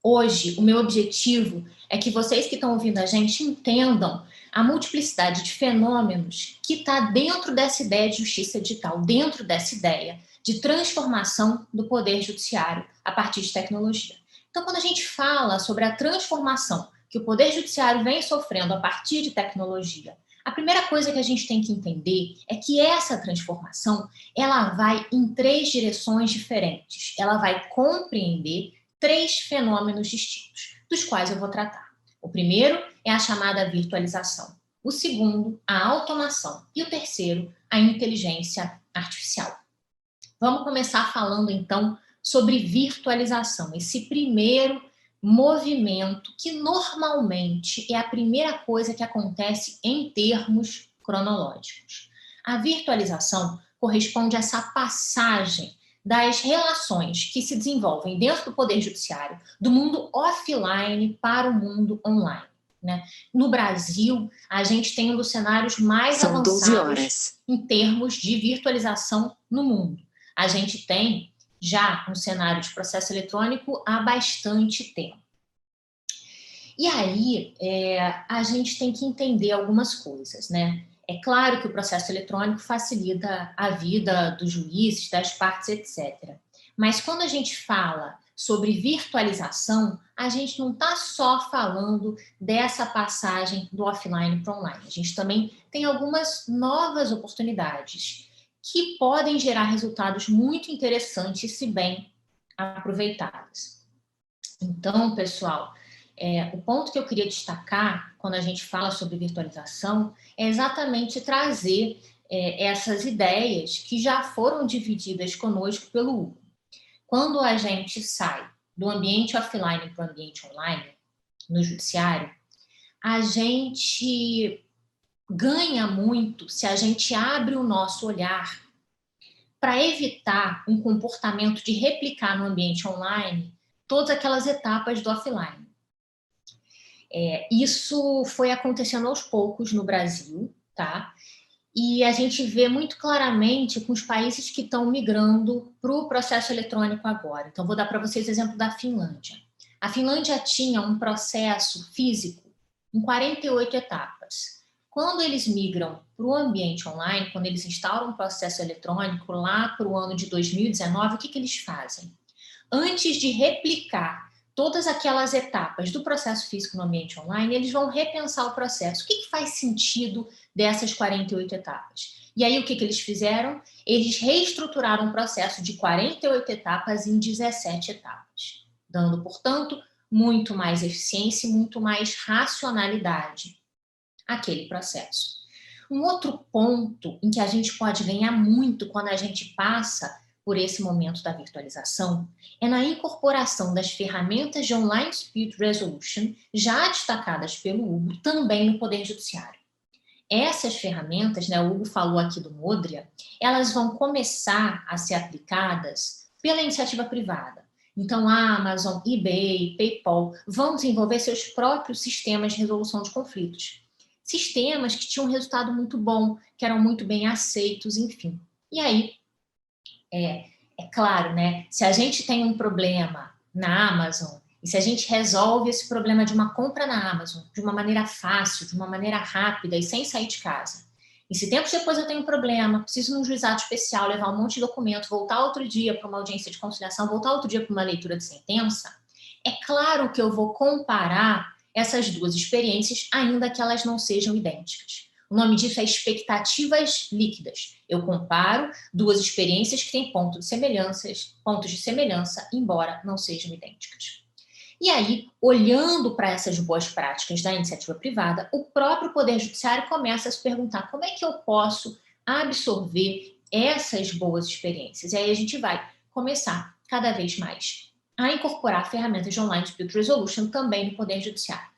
Hoje, o meu objetivo é que vocês que estão ouvindo a gente entendam a multiplicidade de fenômenos que está dentro dessa ideia de justiça digital, dentro dessa ideia de transformação do poder judiciário a partir de tecnologia. Então, quando a gente fala sobre a transformação que o Poder Judiciário vem sofrendo a partir de tecnologia, a primeira coisa que a gente tem que entender é que essa transformação, ela vai em 3 direções diferentes. Ela vai compreender 3 fenômenos distintos, dos quais eu vou tratar. O primeiro é a chamada virtualização. O segundo, a automação. E o terceiro, a inteligência artificial. Vamos começar falando, então, sobre virtualização, esse primeiro movimento que normalmente é a primeira coisa que acontece em termos cronológicos. A virtualização corresponde a essa passagem das relações que se desenvolvem dentro do Poder Judiciário, do mundo offline para o mundo online. Né? No Brasil, a gente tem um dos cenários mais avançados em termos de virtualização no mundo. A gente tem já um cenário de processo eletrônico há bastante tempo. E aí, a gente tem que entender algumas coisas, né? É claro que o processo eletrônico facilita a vida dos juízes, das partes, etc. Mas quando a gente fala sobre virtualização, a gente não está só falando dessa passagem do offline para o online. A gente também tem algumas novas oportunidades que podem gerar resultados muito interessantes se bem aproveitadas. Então, pessoal, o ponto que eu queria destacar quando a gente fala sobre virtualização é exatamente trazer essas ideias que já foram divididas conosco pelo Hugo. Quando a gente sai do ambiente offline para o ambiente online, no judiciário, a gente ganha muito se a gente abre o nosso olhar para evitar um comportamento de replicar no ambiente online todas aquelas etapas do offline. Isso foi acontecendo aos poucos no Brasil, tá? E a gente vê muito claramente com os países que estão migrando para o processo eletrônico agora. Então, vou dar para vocês o exemplo da Finlândia. A Finlândia tinha um processo físico em 48 etapas. Quando eles migram para o ambiente online, quando eles instauram um processo eletrônico lá para o ano de 2019, o que eles fazem? Antes de replicar todas aquelas etapas do processo físico no ambiente online, eles vão repensar o processo. O que faz sentido dessas 48 etapas? E aí, o que eles fizeram? Eles reestruturaram o processo de 48 etapas em 17 etapas, dando, portanto, muito mais eficiência e muito mais racionalidade àquele processo. Um outro ponto em que a gente pode ganhar muito quando a gente passa por esse momento da virtualização é na incorporação das ferramentas de Online Dispute Resolution, já destacadas pelo Hugo, também no Poder Judiciário. Essas ferramentas, né, o Hugo falou aqui do Modria, elas vão começar a ser aplicadas pela iniciativa privada. Então, a Amazon, eBay, PayPal vão desenvolver seus próprios sistemas de resolução de conflitos. Sistemas que tinham um resultado muito bom, que eram muito bem aceitos, enfim. E aí, é claro, né? Se a gente tem um problema na Amazon e se a gente resolve esse problema de uma compra na Amazon de uma maneira fácil, de uma maneira rápida e sem sair de casa, e se tempos depois eu tenho um problema, preciso num juizado especial, levar um monte de documento, voltar outro dia para uma audiência de conciliação, voltar outro dia para uma leitura de sentença, é claro que eu vou comparar essas duas experiências, ainda que elas não sejam idênticas. O nome disso é expectativas líquidas. Eu comparo duas experiências que têm pontos de semelhança, embora não sejam idênticas. E aí, olhando para essas boas práticas da iniciativa privada, o próprio Poder Judiciário começa a se perguntar como é que eu posso absorver essas boas experiências. E aí a gente vai começar cada vez mais a incorporar ferramentas de online dispute resolution também no Poder Judiciário.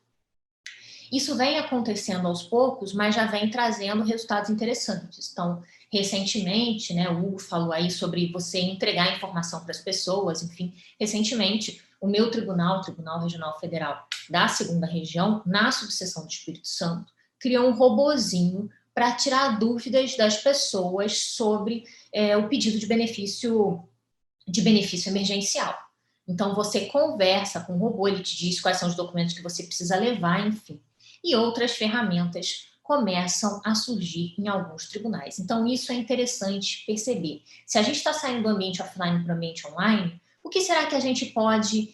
Isso vem acontecendo aos poucos, mas já vem trazendo resultados interessantes. Então, recentemente, né, o Hugo falou aí sobre você entregar informação para as pessoas, enfim, recentemente, o meu tribunal, o Tribunal Regional Federal da 2ª Região, na subseção do Espírito Santo, criou um robozinho para tirar dúvidas das pessoas sobre o pedido de benefício emergencial. Então, você conversa com o robô, ele te diz quais são os documentos que você precisa levar, enfim. E outras ferramentas começam a surgir em alguns tribunais. Então, isso é interessante perceber. Se a gente está saindo do ambiente offline para o ambiente online, o que será que a gente pode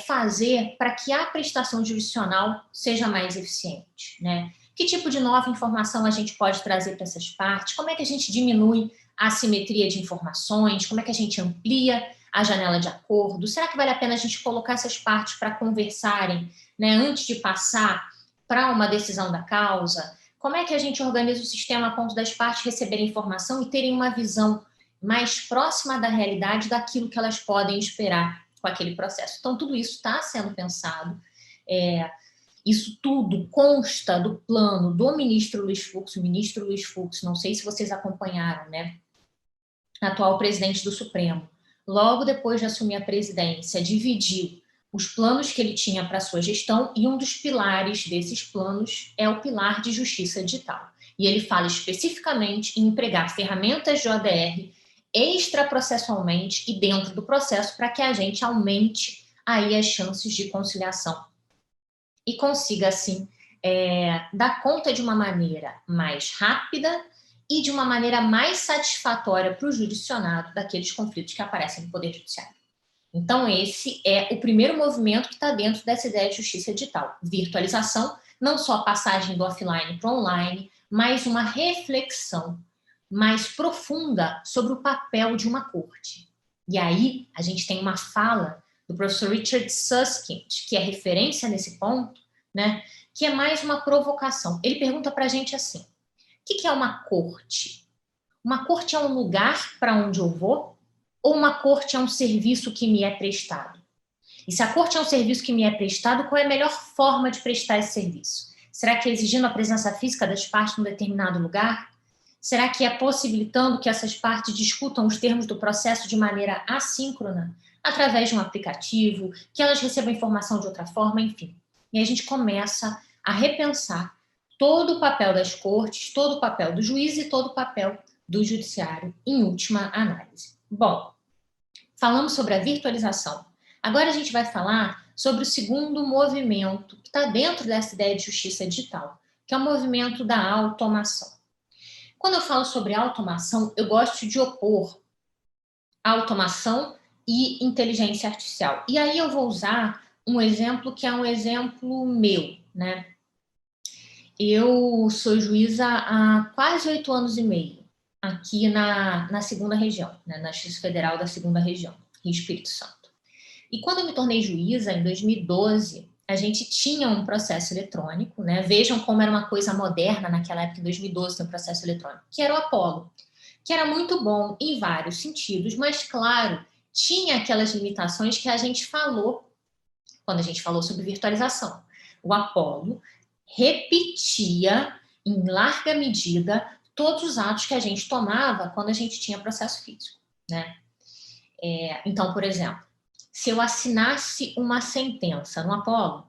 fazer para que a prestação jurisdicional seja mais eficiente, né? Que tipo de nova informação a gente pode trazer para essas partes? Como é que a gente diminui a assimetria de informações? Como é que a gente amplia a janela de acordo? Será que vale a pena a gente colocar essas partes para conversarem, né, antes de passar para uma decisão da causa? Como é que a gente organiza o sistema a ponto das partes receberem informação e terem uma visão mais próxima da realidade daquilo que elas podem esperar com aquele processo? Então, tudo isso está sendo pensado. Isso tudo consta do plano do ministro Luiz Fux. O ministro Luiz Fux, não sei se vocês acompanharam, né? Atual presidente do Supremo. Logo depois de assumir a presidência, dividiu os planos que ele tinha para a sua gestão, e um dos pilares desses planos é o pilar de justiça digital. E ele fala especificamente em empregar ferramentas de ODR extraprocessualmente e dentro do processo para que a gente aumente aí as chances de conciliação e consiga, assim, dar conta de uma maneira mais rápida e de uma maneira mais satisfatória para o jurisdicionado daqueles conflitos que aparecem no Poder Judiciário. Então, esse é o primeiro movimento que está dentro dessa ideia de justiça digital. Virtualização, não só a passagem do offline para o online, mas uma reflexão mais profunda sobre o papel de uma corte. E aí, a gente tem uma fala do professor Richard Susskind, que é referência nesse ponto, né, que é mais uma provocação. Ele pergunta para a gente assim: o que é uma corte? Uma corte é um lugar para onde eu vou? Ou uma corte é um serviço que me é prestado? E se a corte é um serviço que me é prestado, qual é a melhor forma de prestar esse serviço? Será que é exigindo a presença física das partes num determinado lugar? Será que é possibilitando que essas partes discutam os termos do processo de maneira assíncrona, através de um aplicativo, que elas recebam informação de outra forma, enfim. E aí a gente começa a repensar todo o papel das cortes, todo o papel do juiz e todo o papel do judiciário, em última análise. Bom, falamos sobre a virtualização. Agora a gente vai falar sobre o segundo movimento que está dentro dessa ideia de justiça digital, que é o movimento da automação. Quando eu falo sobre automação, eu gosto de opor automação e inteligência artificial. E aí eu vou usar um exemplo que é um exemplo meu, né? Eu sou juíza há quase 8 anos e meio, aqui na 2ª Região, né, na Justiça Federal da 2ª Região, Rio Espírito Santo. E quando eu me tornei juíza, em 2012, a gente tinha um processo eletrônico, né? Vejam como era uma coisa moderna naquela época, em 2012, tem um processo eletrônico, que era o Apollo, que era muito bom em vários sentidos, mas, claro, tinha aquelas limitações que a gente falou quando a gente falou sobre virtualização. O Apollo repetia, em larga medida, todos os atos que a gente tomava quando a gente tinha processo físico, né? Então, por exemplo, se eu assinasse uma sentença no Apollo,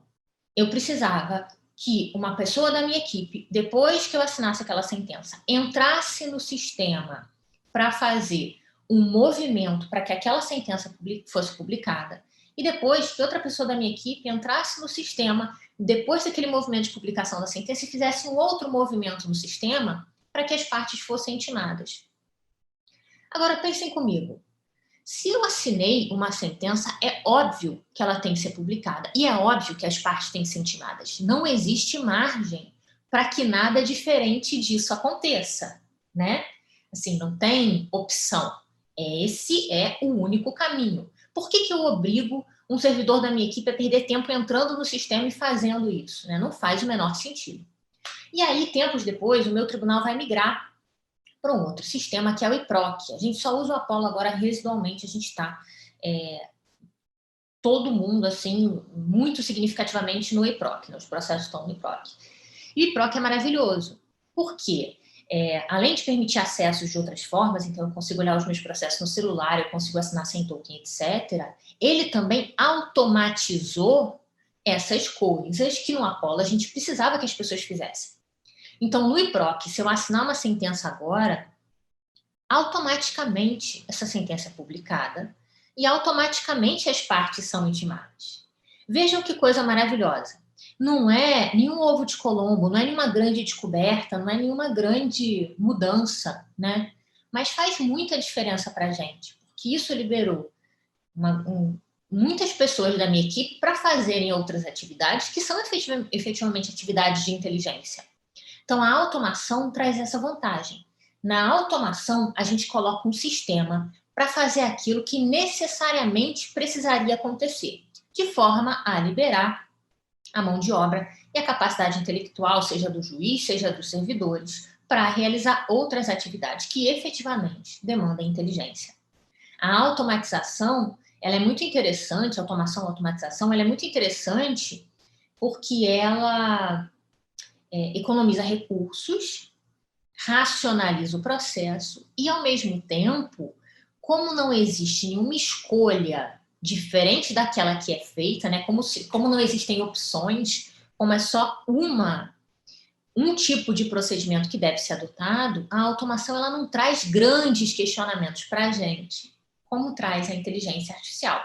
eu precisava que uma pessoa da minha equipe, depois que eu assinasse aquela sentença, entrasse no sistema para fazer um movimento para que aquela sentença fosse publicada, e depois que outra pessoa da minha equipe entrasse no sistema, depois daquele movimento de publicação da sentença, e fizesse um outro movimento no sistema para que as partes fossem intimadas. Agora, pensem comigo. Se eu assinei uma sentença, é óbvio que ela tem que ser publicada e é óbvio que as partes têm que ser intimadas. Não existe margem para que nada diferente disso aconteça, né? Assim, não tem opção. Esse é o único caminho. Por que eu obrigo um servidor da minha equipe a perder tempo entrando no sistema e fazendo isso, né? Não faz o menor sentido. E aí, tempos depois, o meu tribunal vai migrar para um outro sistema, que é o IPROC. A gente só usa o Apollo agora residualmente, a gente está todo mundo, assim, muito significativamente no IPROC, né? Os processos estão no IPROC. E o IPROC é maravilhoso. Por quê? Além de permitir acessos de outras formas, então eu consigo olhar os meus processos no celular, eu consigo assinar sem token, etc., ele também automatizou essas coisas que no Apollo a gente precisava que as pessoas fizessem. Então, no IPROC, se eu assinar uma sentença agora, automaticamente essa sentença é publicada e automaticamente as partes são intimadas. Vejam que coisa maravilhosa. Não é nenhum ovo de Colombo, não é nenhuma grande descoberta, não é nenhuma grande mudança, né? Mas faz muita diferença para a gente, porque isso liberou muitas pessoas da minha equipe para fazerem outras atividades que são efetivamente atividades de inteligência. Então, a automação traz essa vantagem. Na automação, a gente coloca um sistema para fazer aquilo que necessariamente precisaria acontecer, de forma a liberar a mão de obra e a capacidade intelectual, seja do juiz, seja dos servidores, para realizar outras atividades que efetivamente demandam inteligência. A automatização, ela é muito interessante, automatização, ela é muito interessante porque ela economiza recursos, racionaliza o processo e, ao mesmo tempo, como não existe nenhuma escolha diferente daquela que é feita, né? Como não existem opções, como é só um tipo de procedimento que deve ser adotado, a automação ela não traz grandes questionamentos para a gente, como traz a inteligência artificial,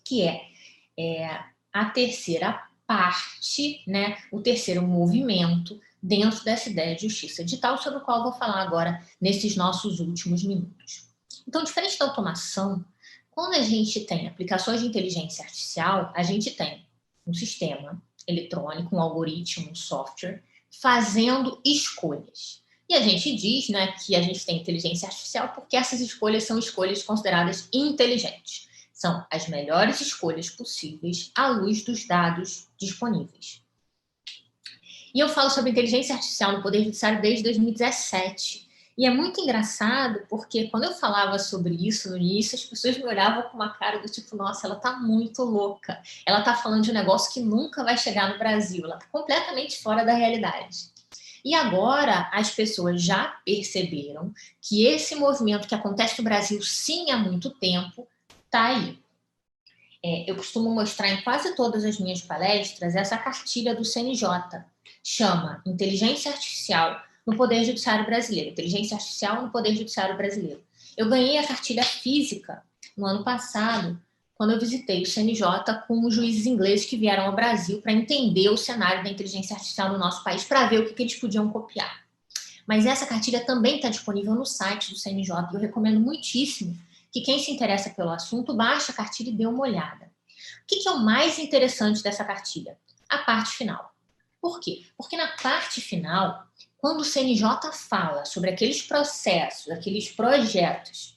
que é a terceira parte, né, o terceiro movimento dentro dessa ideia de justiça digital, sobre o qual eu vou falar agora nesses nossos últimos minutos. Então, diferente da automação, quando a gente tem aplicações de inteligência artificial, a gente tem um sistema eletrônico, um algoritmo, um software, fazendo escolhas. E a gente diz, né, que a gente tem inteligência artificial porque essas escolhas são escolhas consideradas inteligentes. São as melhores escolhas possíveis à luz dos dados disponíveis. E eu falo sobre inteligência artificial no Poder Judiciário desde 2017. E é muito engraçado porque quando eu falava sobre isso no início, as pessoas me olhavam com uma cara do tipo, nossa, ela tá muito louca. Ela tá falando de um negócio que nunca vai chegar no Brasil. Ela tá completamente fora da realidade. E agora as pessoas já perceberam que esse movimento que acontece no Brasil, sim, há muito tempo, está aí. Eu costumo mostrar em quase todas as minhas palestras essa cartilha do CNJ. Chama Inteligência Artificial no Poder Judiciário Brasileiro. Inteligência Artificial no Poder Judiciário Brasileiro. Eu ganhei a cartilha física no ano passado, quando eu visitei o CNJ com os juízes ingleses que vieram ao Brasil para entender o cenário da inteligência artificial no nosso país, para ver o que eles podiam copiar. Mas essa cartilha também está disponível no site do CNJ e eu recomendo muitíssimo que quem se interessa pelo assunto baixe a cartilha e dê uma olhada. O que é o mais interessante dessa cartilha? A parte final. Por quê? Porque na parte final, quando o CNJ fala sobre aqueles processos, aqueles projetos,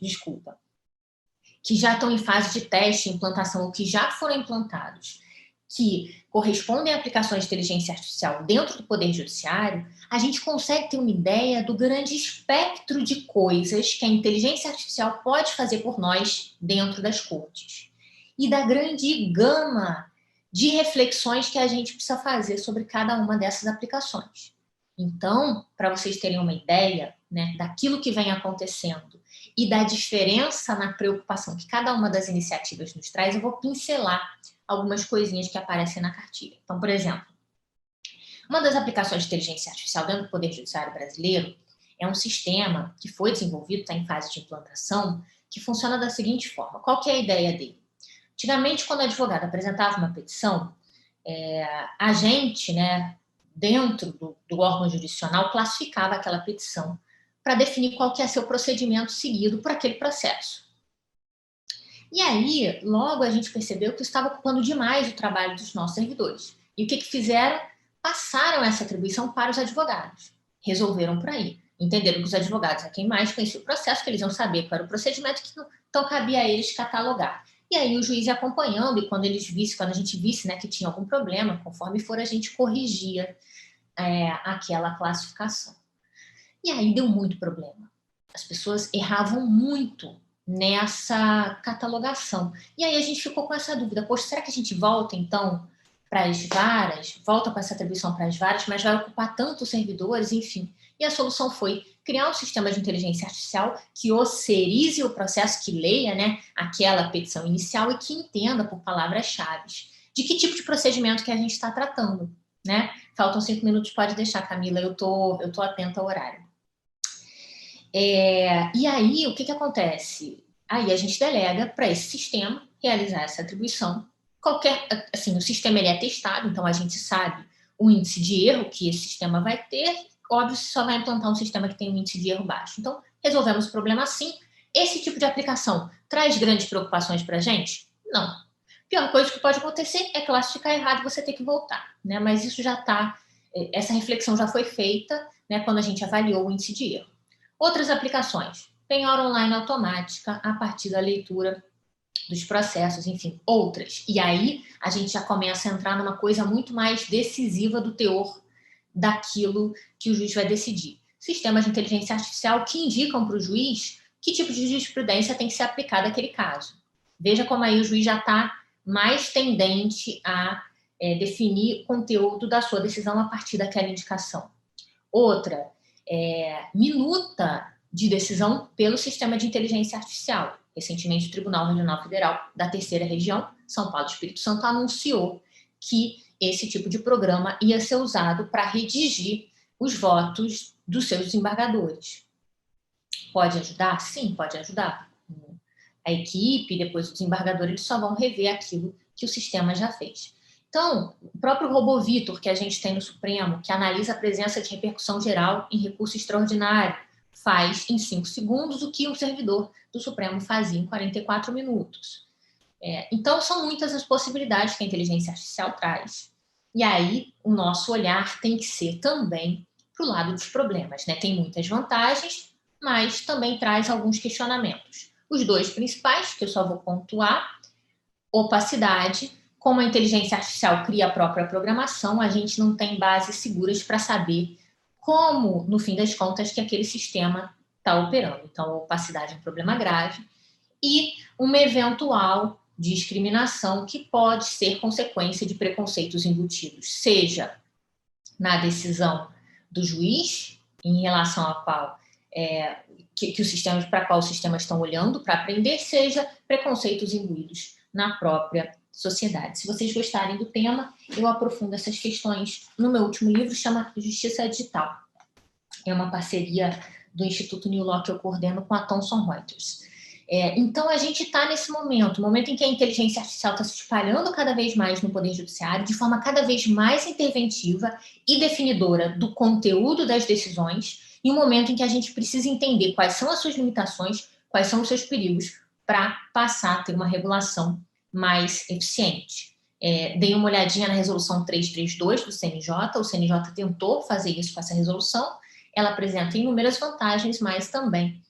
que já estão em fase de teste, implantação, ou que já foram implantados, que correspondem a aplicações de inteligência artificial dentro do Poder Judiciário, a gente consegue ter uma ideia do grande espectro de coisas que a inteligência artificial pode fazer por nós dentro das cortes. E da grande gama de reflexões que a gente precisa fazer sobre cada uma dessas aplicações. Então, para vocês terem uma ideia, né, daquilo que vem acontecendo e da diferença na preocupação que cada uma das iniciativas nos traz, eu vou pincelar algumas coisinhas que aparecem na cartilha. Então, por exemplo, uma das aplicações de inteligência artificial dentro do Poder Judiciário brasileiro é um sistema que foi desenvolvido, está em fase de implantação, que funciona da seguinte forma. Qual que é a ideia dele? Antigamente, quando o advogado apresentava uma petição, a gente, né, dentro do órgão jurisdicional, classificava aquela petição para definir qual que ia ser o procedimento seguido por aquele processo. E aí, logo a gente percebeu que isso estava ocupando demais o trabalho dos nossos servidores. E o que fizeram? Passaram essa atribuição para os advogados. Resolveram por aí. Entenderam que os advogados é quem mais conhecia o processo, que eles iam saber qual era o procedimento, então cabia a eles catalogar. E aí o juiz ia acompanhando, e quando a gente visse, né, que tinha algum problema, conforme for, a gente corrigia aquela classificação. E aí deu muito problema. As pessoas erravam muito nessa catalogação. E aí a gente ficou com essa dúvida, poxa, será que a gente volta, então, para as varas, volta com essa atribuição para as varas, mas vai ocupar tantos servidores, enfim. E a solução foi criar um sistema de inteligência artificial que osserize o processo, que leia, né, aquela petição inicial e que entenda por palavras-chave de que tipo de procedimento que a gente está tratando, né? Faltam 5 minutos, pode deixar, Camila, eu tô atenta ao horário. E aí, o que acontece? Aí a gente delega para esse sistema realizar essa atribuição. O sistema ele é testado, então a gente sabe o índice de erro que esse sistema vai ter. Óbvio, você só vai implantar um sistema que tem um índice de erro baixo. Então, resolvemos o problema assim. Esse tipo de aplicação traz grandes preocupações para a gente? Não. A pior coisa que pode acontecer é classificar errado e você ter que voltar, né? Mas isso já está, essa reflexão já foi feita, né, quando a gente avaliou o índice de erro. Outras aplicações, penhora online automática a partir da leitura dos processos, enfim, outras. E aí a gente já começa a entrar numa coisa muito mais decisiva do teor daquilo que o juiz vai decidir. Sistemas de inteligência artificial que indicam para o juiz que tipo de jurisprudência tem que ser aplicada àquele caso. Veja como aí o juiz já está mais tendente a definir o conteúdo da sua decisão a partir daquela indicação. Outra, minuta de decisão pelo sistema de inteligência artificial. Recentemente, o Tribunal Regional Federal da Terceira Região, São Paulo e Espírito Santo, anunciou que esse tipo de programa ia ser usado para redigir os votos dos seus desembargadores. Pode ajudar? Sim, pode ajudar. A equipe, depois o desembargador, eles só vão rever aquilo que o sistema já fez. Então, o próprio RoboVitor, que a gente tem no Supremo, que analisa a presença de repercussão geral em recurso extraordinário, faz em 5 segundos o que um servidor do Supremo fazia em 44 minutos. Então, são muitas as possibilidades que a inteligência artificial traz. E aí, o nosso olhar tem que ser também para o lado dos problemas, né? Tem muitas vantagens, mas também traz alguns questionamentos. Os 2 principais, que eu só vou pontuar: opacidade. Como a inteligência artificial cria a própria programação, a gente não tem bases seguras para saber como, no fim das contas, que aquele sistema está operando. Então, a opacidade é um problema grave. E uma eventual discriminação que pode ser consequência de preconceitos embutidos, seja na decisão do juiz, em relação a qual para qual os sistemas estão olhando para aprender, seja preconceitos imbuídos na própria sociedade. Se vocês gostarem do tema, eu aprofundo essas questões no meu último livro, chama Justiça Digital. É uma parceria do Instituto New Law que eu coordeno com a Thomson Reuters. Então, a gente está nesse momento em que a inteligência artificial está se espalhando cada vez mais no Poder Judiciário, de forma cada vez mais interventiva e definidora do conteúdo das decisões, e um momento em que a gente precisa entender quais são as suas limitações, quais são os seus perigos, para passar a ter uma regulação mais eficiente. Dei uma olhadinha na resolução 332 do CNJ, o CNJ tentou fazer isso com essa resolução, ela apresenta inúmeras vantagens, mas também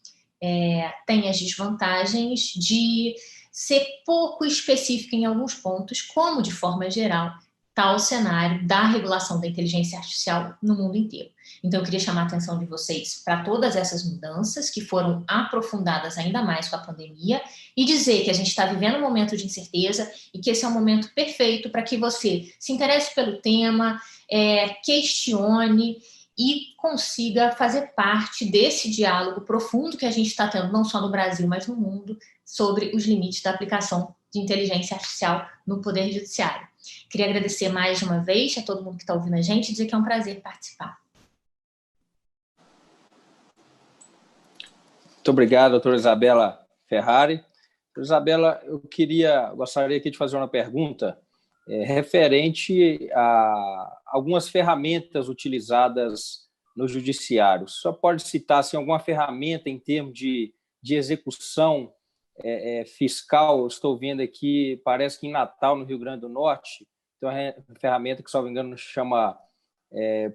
tem as desvantagens de ser pouco específica em alguns pontos, como, de forma geral, está o cenário da regulação da inteligência artificial no mundo inteiro. Então, eu queria chamar a atenção de vocês para todas essas mudanças que foram aprofundadas ainda mais com a pandemia e dizer que a gente está vivendo um momento de incerteza e que esse é um momento perfeito para que você se interesse pelo tema, questione e consiga fazer parte desse diálogo profundo que a gente está tendo, não só no Brasil, mas no mundo, sobre os limites da aplicação de inteligência artificial no Poder Judiciário. Queria agradecer mais uma vez a todo mundo que está ouvindo a gente e dizer que é um prazer participar. Muito obrigado, doutora Isabela Ferrari. Doutora Isabela, eu gostaria aqui de fazer uma pergunta referente a algumas ferramentas utilizadas no judiciário. Só pode citar assim, alguma ferramenta em termos de execução fiscal. Estou vendo aqui, parece que em Natal, no Rio Grande do Norte, tem uma ferramenta que, se não me engano, chama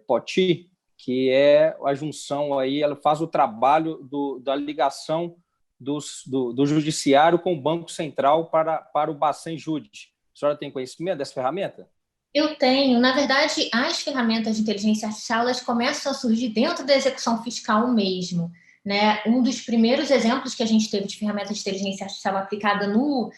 POTI, que é a junção aí, ela faz o trabalho da ligação do judiciário com o Banco Central para o Bacen Jude. A senhora tem conhecimento dessa ferramenta? Eu tenho. Na verdade, as ferramentas de inteligência artificial, elas começam a surgir dentro da execução fiscal mesmo, né? Um dos primeiros exemplos que a gente teve de ferramenta de inteligência artificial aplicada no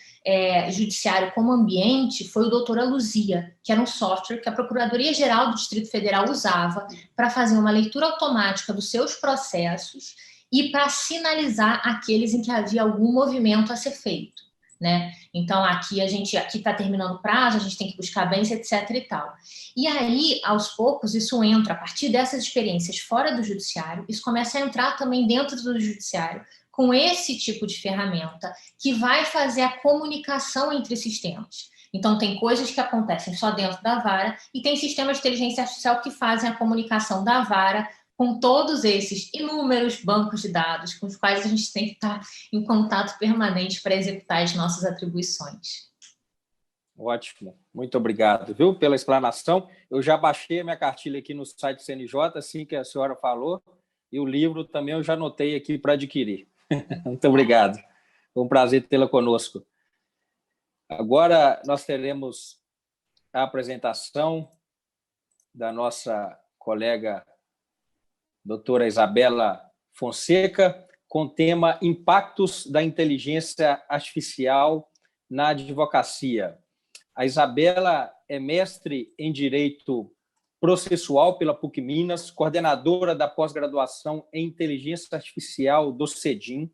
judiciário como ambiente foi o Doutora Luzia, que era um software que a Procuradoria-Geral do Distrito Federal usava para fazer uma leitura automática dos seus processos e para sinalizar aqueles em que havia algum movimento a ser feito, né? Então, aqui está terminando o prazo, a gente tem que buscar bens, etc. e tal. E aí, aos poucos, isso entra, a partir dessas experiências fora do judiciário, isso começa a entrar também dentro do judiciário, com esse tipo de ferramenta, que vai fazer a comunicação entre sistemas. Então, tem coisas que acontecem só dentro da vara e tem sistemas de inteligência artificial que fazem a comunicação da vara com todos esses inúmeros bancos de dados com os quais a gente tem que estar em contato permanente para executar as nossas atribuições. Ótimo, muito obrigado, viu, pela explanação. Eu já baixei a minha cartilha aqui no site do CNJ, assim que a senhora falou, e o livro também eu já anotei aqui para adquirir. Muito obrigado. Foi um prazer tê-la conosco. Agora nós teremos a apresentação da nossa colega doutora Isabela Fonseca, com o tema Impactos da Inteligência Artificial na Advocacia. A Isabela é mestre em Direito Processual pela PUC Minas, coordenadora da pós-graduação em Inteligência Artificial do CEDIM,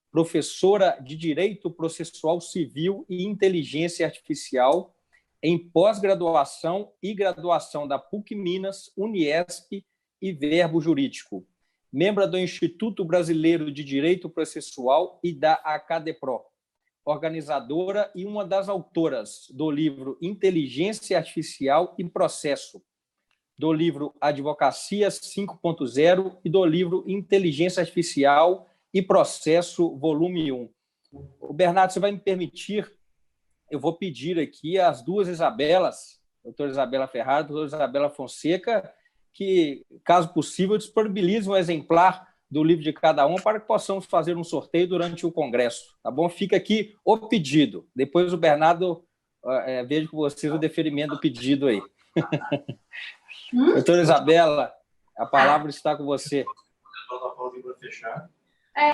professora de Direito Processual Civil e Inteligência Artificial em pós-graduação e graduação da PUC Minas, Uniesp e Verbo Jurídico, membro do Instituto Brasileiro de Direito Processual e da ACADEPRO, organizadora e uma das autoras do livro Inteligência Artificial e Processo, do livro Advocacia 5.0 e do livro Inteligência Artificial e Processo, volume 1. O Bernardo, você vai me permitir, eu vou pedir aqui às duas Isabelas, doutora Isabela Ferrara e doutora Isabela Fonseca, que, caso possível, disponibilize um exemplar do livro de cada uma para que possamos fazer um sorteio durante o congresso, tá bom? Fica aqui o pedido. Depois o Bernardo vejo com vocês o deferimento do pedido aí. Doutora Isabela, a palavra está com você.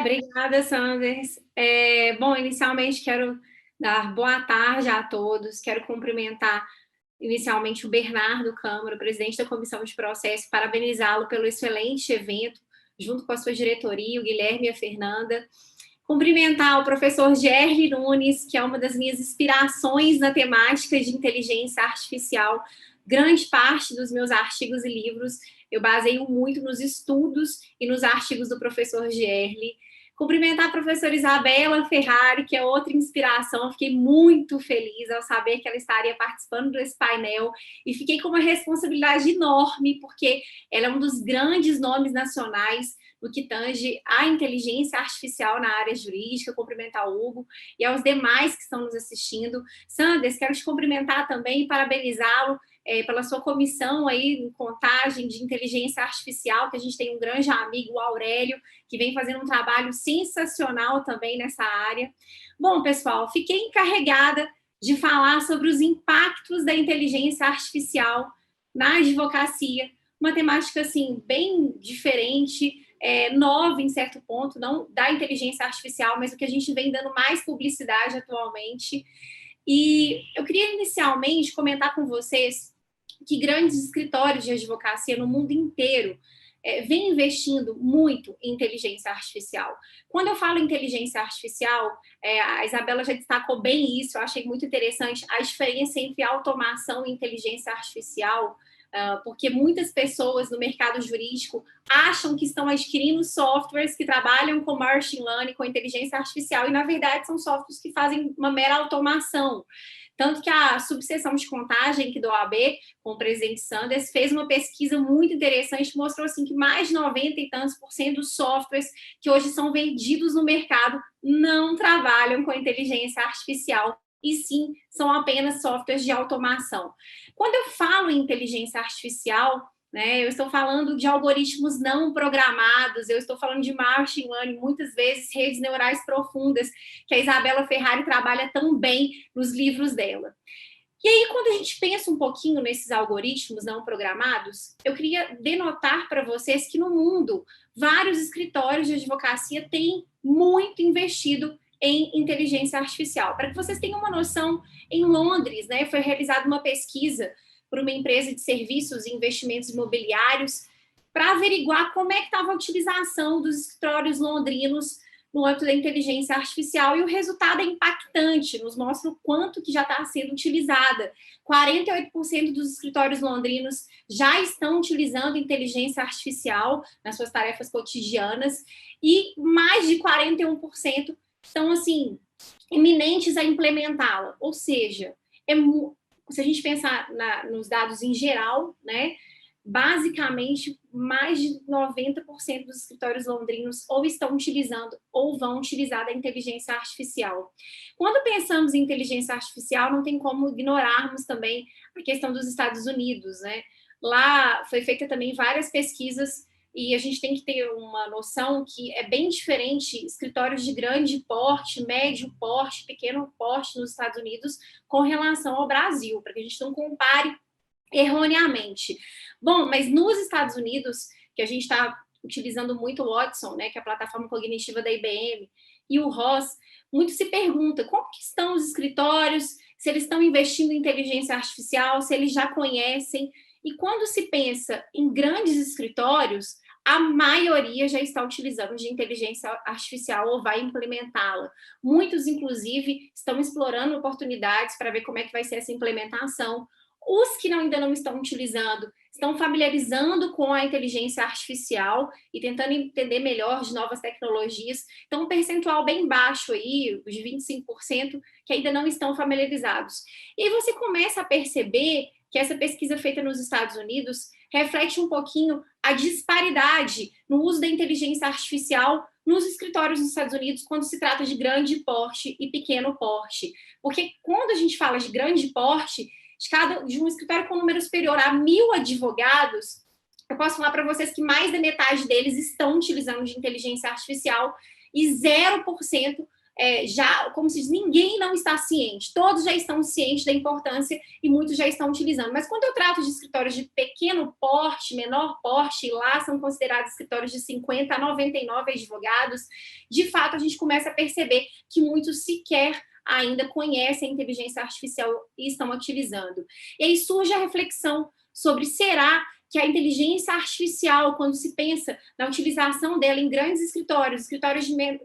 Obrigada, Sanders. Bom, inicialmente quero dar boa tarde a todos, quero cumprimentar inicialmente o Bernardo Câmara, presidente da Comissão de Processo, parabenizá-lo pelo excelente evento, junto com a sua diretoria, o Guilherme e a Fernanda. Cumprimentar o professor Gerli Nunes, que é uma das minhas inspirações na temática de inteligência artificial. Grande parte dos meus artigos e livros eu baseio muito nos estudos e nos artigos do professor Gerli. Cumprimentar a professora Isabela Ferrari, que é outra inspiração. Fiquei muito feliz ao saber que ela estaria participando desse painel e fiquei com uma responsabilidade enorme, porque ela é um dos grandes nomes nacionais no que tange à inteligência artificial na área jurídica. Cumprimentar o Hugo e aos demais que estão nos assistindo. Sanders, quero te cumprimentar também e parabenizá-lo pela sua comissão aí em contagem de inteligência artificial, que a gente tem um grande amigo, o Aurélio, que vem fazendo um trabalho sensacional também nessa área. Bom, pessoal, fiquei encarregada de falar sobre os impactos da inteligência artificial na advocacia, uma temática assim bem diferente, nova em certo ponto, não da inteligência artificial, mas o que a gente vem dando mais publicidade atualmente. E eu queria inicialmente comentar com vocês que grandes escritórios de advocacia no mundo inteiro vêm investindo muito em inteligência artificial. Quando eu falo inteligência artificial, a Isabela já destacou bem isso, eu achei muito interessante a diferença entre automação e inteligência artificial. porque muitas pessoas no mercado jurídico acham que estão adquirindo softwares que trabalham com machine learning, com inteligência artificial, e, na verdade, são softwares que fazem uma mera automação. Tanto que a subseção de contagem aqui do OAB, com o presidente Sanders, fez uma pesquisa muito interessante, mostrou assim, que mais de 90 e tantos % dos softwares que hoje são vendidos no mercado não trabalham com inteligência artificial, e sim, são apenas softwares de automação. Quando eu falo em inteligência artificial, né, eu estou falando de algoritmos não programados, eu estou falando de machine learning, muitas vezes redes neurais profundas, que a Isabela Ferrari trabalha tão bem nos livros dela. E aí, quando a gente pensa um pouquinho nesses algoritmos não programados, eu queria denotar para vocês que no mundo, vários escritórios de advocacia têm muito investido em inteligência artificial. Para que vocês tenham uma noção, em Londres, né, foi realizada uma pesquisa por uma empresa de serviços e investimentos imobiliários para averiguar como é que estava a utilização dos escritórios londrinos no âmbito da inteligência artificial, e o resultado é impactante, nos mostra o quanto que já está sendo utilizada. 48% dos escritórios londrinos já estão utilizando inteligência artificial nas suas tarefas cotidianas, e mais de 41% estão, assim, iminentes a implementá-la. Ou seja, se a gente pensar nos dados em geral, né, basicamente, mais de 90% dos escritórios londrinos ou estão utilizando ou vão utilizar a inteligência artificial. Quando pensamos em inteligência artificial, não tem como ignorarmos também a questão dos Estados Unidos, né? Lá foi feita também várias pesquisas, e a gente tem que ter uma noção que é bem diferente escritórios de grande porte, médio porte, pequeno porte nos Estados Unidos com relação ao Brasil, para que a gente não compare erroneamente. Bom, mas nos Estados Unidos, que a gente está utilizando muito o Watson, né, que é a plataforma cognitiva da IBM, e o ROS, muito se pergunta como que estão os escritórios, se eles estão investindo em inteligência artificial, se eles já conhecem. E quando se pensa em grandes escritórios, a maioria já está utilizando de inteligência artificial ou vai implementá-la. Muitos, inclusive, estão explorando oportunidades para ver como é que vai ser essa implementação. Os que ainda não estão utilizando estão familiarizando com a inteligência artificial e tentando entender melhor de novas tecnologias. Então, um percentual bem baixo aí, de 25%, que ainda não estão familiarizados. E aí você começa a perceber que essa pesquisa feita nos Estados Unidos reflete um pouquinho a disparidade no uso da inteligência artificial nos escritórios dos Estados Unidos quando se trata de grande porte e pequeno porte. Porque quando a gente fala de grande porte, de um escritório com um número superior a 1.000 advogados, eu posso falar para vocês que mais da metade deles estão utilizando de inteligência artificial e 0% já, como se diz, ninguém não está ciente. Todos já estão cientes da importância e muitos já estão utilizando. Mas quando eu trato de escritórios de pequeno porte, menor porte, e lá são considerados escritórios de 50 a 99 advogados, de fato a gente começa a perceber que muitos sequer ainda conhecem a inteligência artificial e estão utilizando. E aí surge a reflexão sobre será que a inteligência artificial, quando se pensa na utilização dela em grandes escritórios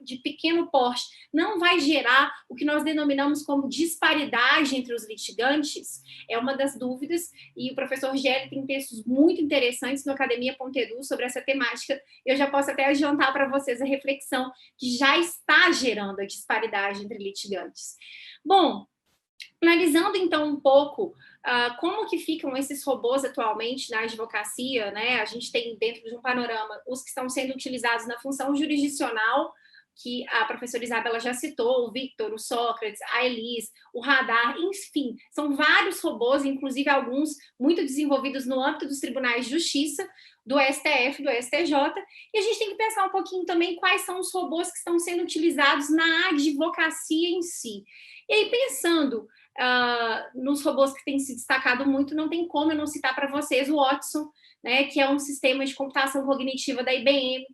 de pequeno porte, não vai gerar o que nós denominamos como disparidade entre os litigantes? É uma das dúvidas, e o professor Gelli tem textos muito interessantes no Academia.edu sobre essa temática. Eu já posso até adiantar para vocês a reflexão que já está gerando a disparidade entre litigantes. Bom, analisando então um pouco como que ficam esses robôs atualmente na advocacia, né? A gente tem dentro de um panorama os que estão sendo utilizados na função jurisdicional, que a professora Isabela já citou, o Victor, o Sócrates, a Elis, o Radar, enfim, são vários robôs, inclusive alguns muito desenvolvidos no âmbito dos tribunais de justiça, do STF, do STJ, e a gente tem que pensar um pouquinho também quais são os robôs que estão sendo utilizados na advocacia em si. E aí, pensando nos robôs que têm se destacado muito, não tem como eu não citar para vocês o Watson, né, que é um sistema de computação cognitiva da IBM,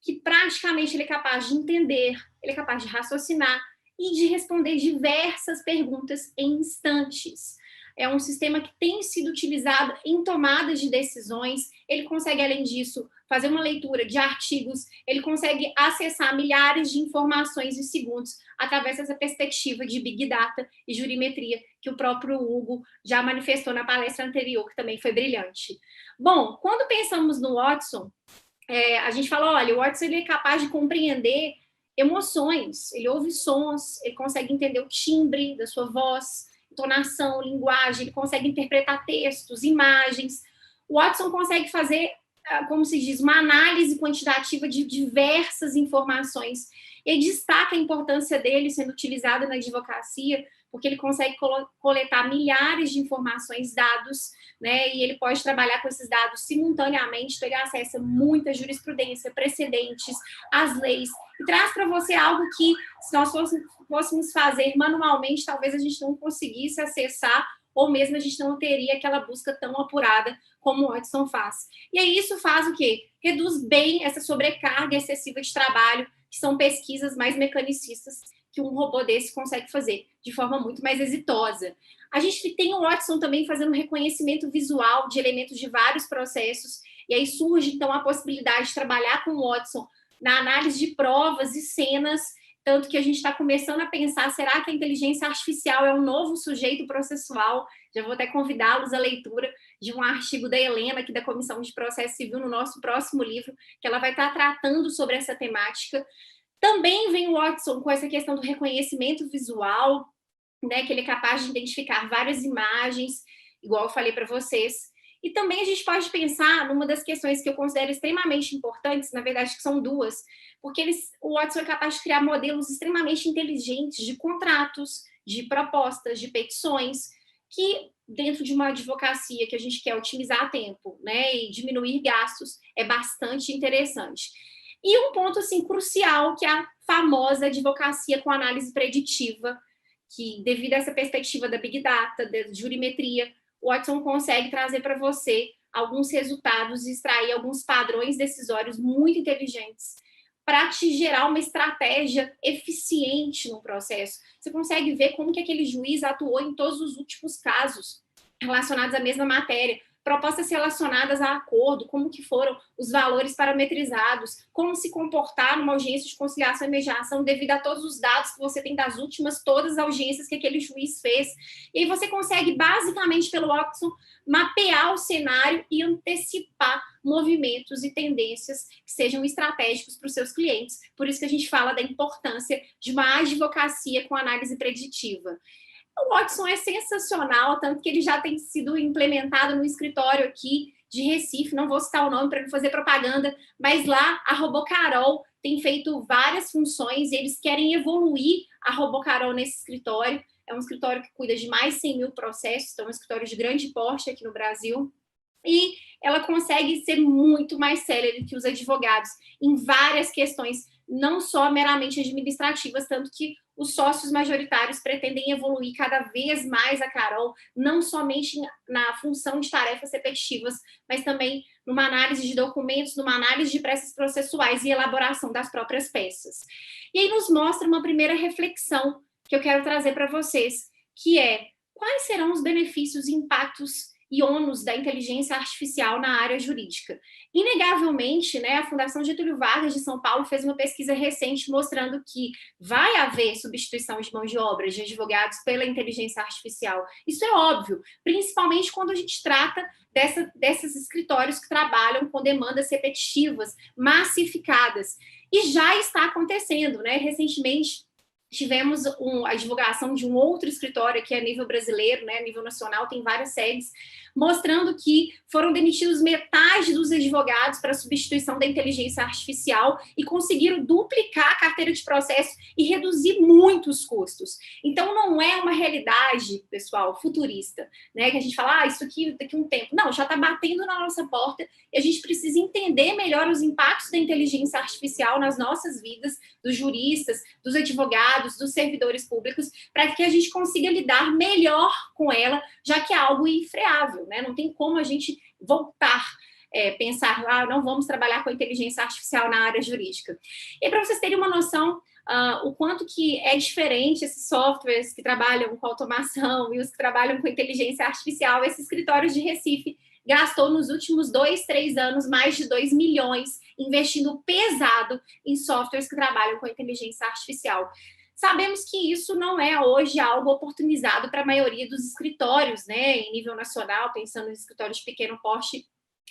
que praticamente ele é capaz de entender, ele é capaz de raciocinar e de responder diversas perguntas em instantes. é um sistema que tem sido utilizado em tomadas de decisões. Ele consegue, além disso, fazer uma leitura de artigos, ele consegue acessar milhares de informações em segundos através dessa perspectiva de Big Data e jurimetria que o próprio Hugo já manifestou na palestra anterior, que também foi brilhante. Bom, quando pensamos no Watson, a gente fala, olha, o Watson ele é capaz de compreender emoções, ele ouve sons, ele consegue entender o timbre da sua voz, entonação, linguagem, ele consegue interpretar textos, imagens. O Watson consegue fazer, como se diz, uma análise quantitativa de diversas informações. Ele destaca a importância dele sendo utilizado na advocacia, porque ele consegue coletar milhares de informações, dados, né? E ele pode trabalhar com esses dados simultaneamente, então ele acessa muita jurisprudência, precedentes, as leis, e traz para você algo que, se nós fôssemos fazer manualmente, talvez a gente não conseguisse acessar, ou mesmo a gente não teria aquela busca tão apurada como o Watson faz. E aí isso faz o quê? Reduz bem essa sobrecarga excessiva de trabalho, que são pesquisas mais mecanicistas, que um robô desse consegue fazer de forma muito mais exitosa. A gente tem o Watson também fazendo reconhecimento visual de elementos de vários processos, e aí surge, então, a possibilidade de trabalhar com o Watson na análise de provas e cenas, tanto que a gente está começando a pensar, será que a inteligência artificial é um novo sujeito processual? Já vou até convidá-los à leitura de um artigo da Helena, aqui da Comissão de Processo Civil, no nosso próximo livro, que ela vai estar tratando sobre essa temática. Também vem o Watson com essa questão do reconhecimento visual, né, que ele é capaz de identificar várias imagens, igual eu falei para vocês. E também a gente pode pensar numa das questões que eu considero extremamente importantes, na verdade que são duas, porque o Watson é capaz de criar modelos extremamente inteligentes de contratos, de propostas, de petições, que dentro de uma advocacia que a gente quer otimizar tempo, né, e diminuir gastos, é bastante interessante. E um ponto assim, crucial, que é a famosa advocacia com análise preditiva, que devido a essa perspectiva da Big Data, da jurimetria, o Watson consegue trazer para você alguns resultados e extrair alguns padrões decisórios muito inteligentes para te gerar uma estratégia eficiente no processo. Você consegue ver como que aquele juiz atuou em todos os últimos casos relacionados à mesma matéria, propostas relacionadas a acordo, como que foram os valores parametrizados, como se comportar numa audiência de conciliação e mediação devido a todos os dados que você tem das últimas, todas as audiências que aquele juiz fez. E aí você consegue, basicamente, pelo Watson, mapear o cenário e antecipar movimentos e tendências que sejam estratégicos para os seus clientes. Por isso que a gente fala da importância de uma advocacia com análise preditiva. O Watson é sensacional, tanto que ele já tem sido implementado no escritório aqui de Recife, não vou citar o nome para não fazer propaganda, mas lá a RoboCarol tem feito várias funções e eles querem evoluir a RoboCarol nesse escritório. É um escritório que cuida de mais de 100 mil processos, então é um escritório de grande porte aqui no Brasil. E ela consegue ser muito mais célere que os advogados em várias questões, não só meramente administrativas, tanto que os sócios majoritários pretendem evoluir cada vez mais a Carol, não somente na função de tarefas repetitivas, mas também numa análise de documentos, numa análise de peças processuais e elaboração das próprias peças. E aí nos mostra uma primeira reflexão que eu quero trazer para vocês, que é quais serão os benefícios e impactos e ônus da inteligência artificial na área jurídica. Inegavelmente, né, a Fundação Getúlio Vargas de São Paulo fez uma pesquisa recente mostrando que vai haver substituição de mão de obra de advogados pela inteligência artificial. Isso é óbvio, principalmente quando a gente trata desses escritórios que trabalham com demandas repetitivas, massificadas. E já está acontecendo, né? Recentemente, tivemos a divulgação de um outro escritório aqui a nível brasileiro, né, a nível nacional, tem várias sedes, mostrando que foram demitidos metade dos advogados para a substituição da inteligência artificial e conseguiram duplicar a carteira de processo e reduzir muito os custos. Então, não é uma realidade, pessoal, futurista, né, que a gente fala, isso aqui daqui a um tempo. Não, já está batendo na nossa porta e a gente precisa entender melhor os impactos da inteligência artificial nas nossas vidas, dos juristas, dos advogados, dos servidores públicos, para que a gente consiga lidar melhor com ela, já que é algo infreável, né? Não tem como a gente voltar, pensar, não vamos trabalhar com a inteligência artificial na área jurídica. E para vocês terem uma noção, o quanto que é diferente esses softwares que trabalham com automação e os que trabalham com inteligência artificial. Esse escritório de Recife gastou nos últimos 2, 3 anos mais de 2 milhões investindo pesado em softwares que trabalham com inteligência artificial. Sabemos que isso não é hoje algo oportunizado para a maioria dos escritórios, né, em nível nacional, pensando em escritórios de pequeno porte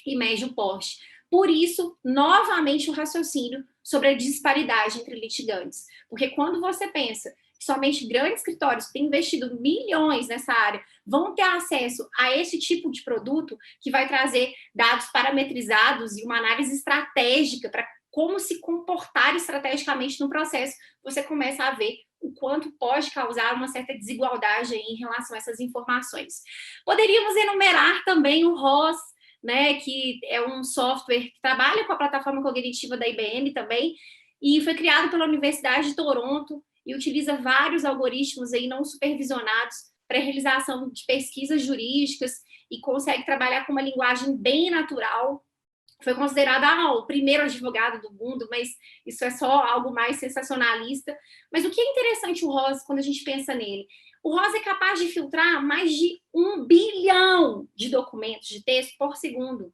e médio porte. Por isso, novamente, o raciocínio sobre a disparidade entre litigantes. Porque quando você pensa que somente grandes escritórios que têm investido milhões nessa área vão ter acesso a esse tipo de produto que vai trazer dados parametrizados e uma análise estratégica para como se comportar estrategicamente no processo, você começa a ver o quanto pode causar uma certa desigualdade em relação a essas informações. Poderíamos enumerar também o ROS, né, que é um software que trabalha com a plataforma cognitiva da IBM também, e foi criado pela Universidade de Toronto e utiliza vários algoritmos aí não supervisionados para a realização de pesquisas jurídicas e consegue trabalhar com uma linguagem bem natural. Foi considerado o primeiro advogado do mundo, mas isso é só algo mais sensacionalista. Mas o que é interessante o ROS, quando a gente pensa nele? O ROS é capaz de filtrar mais de 1 bilhão de documentos de texto por segundo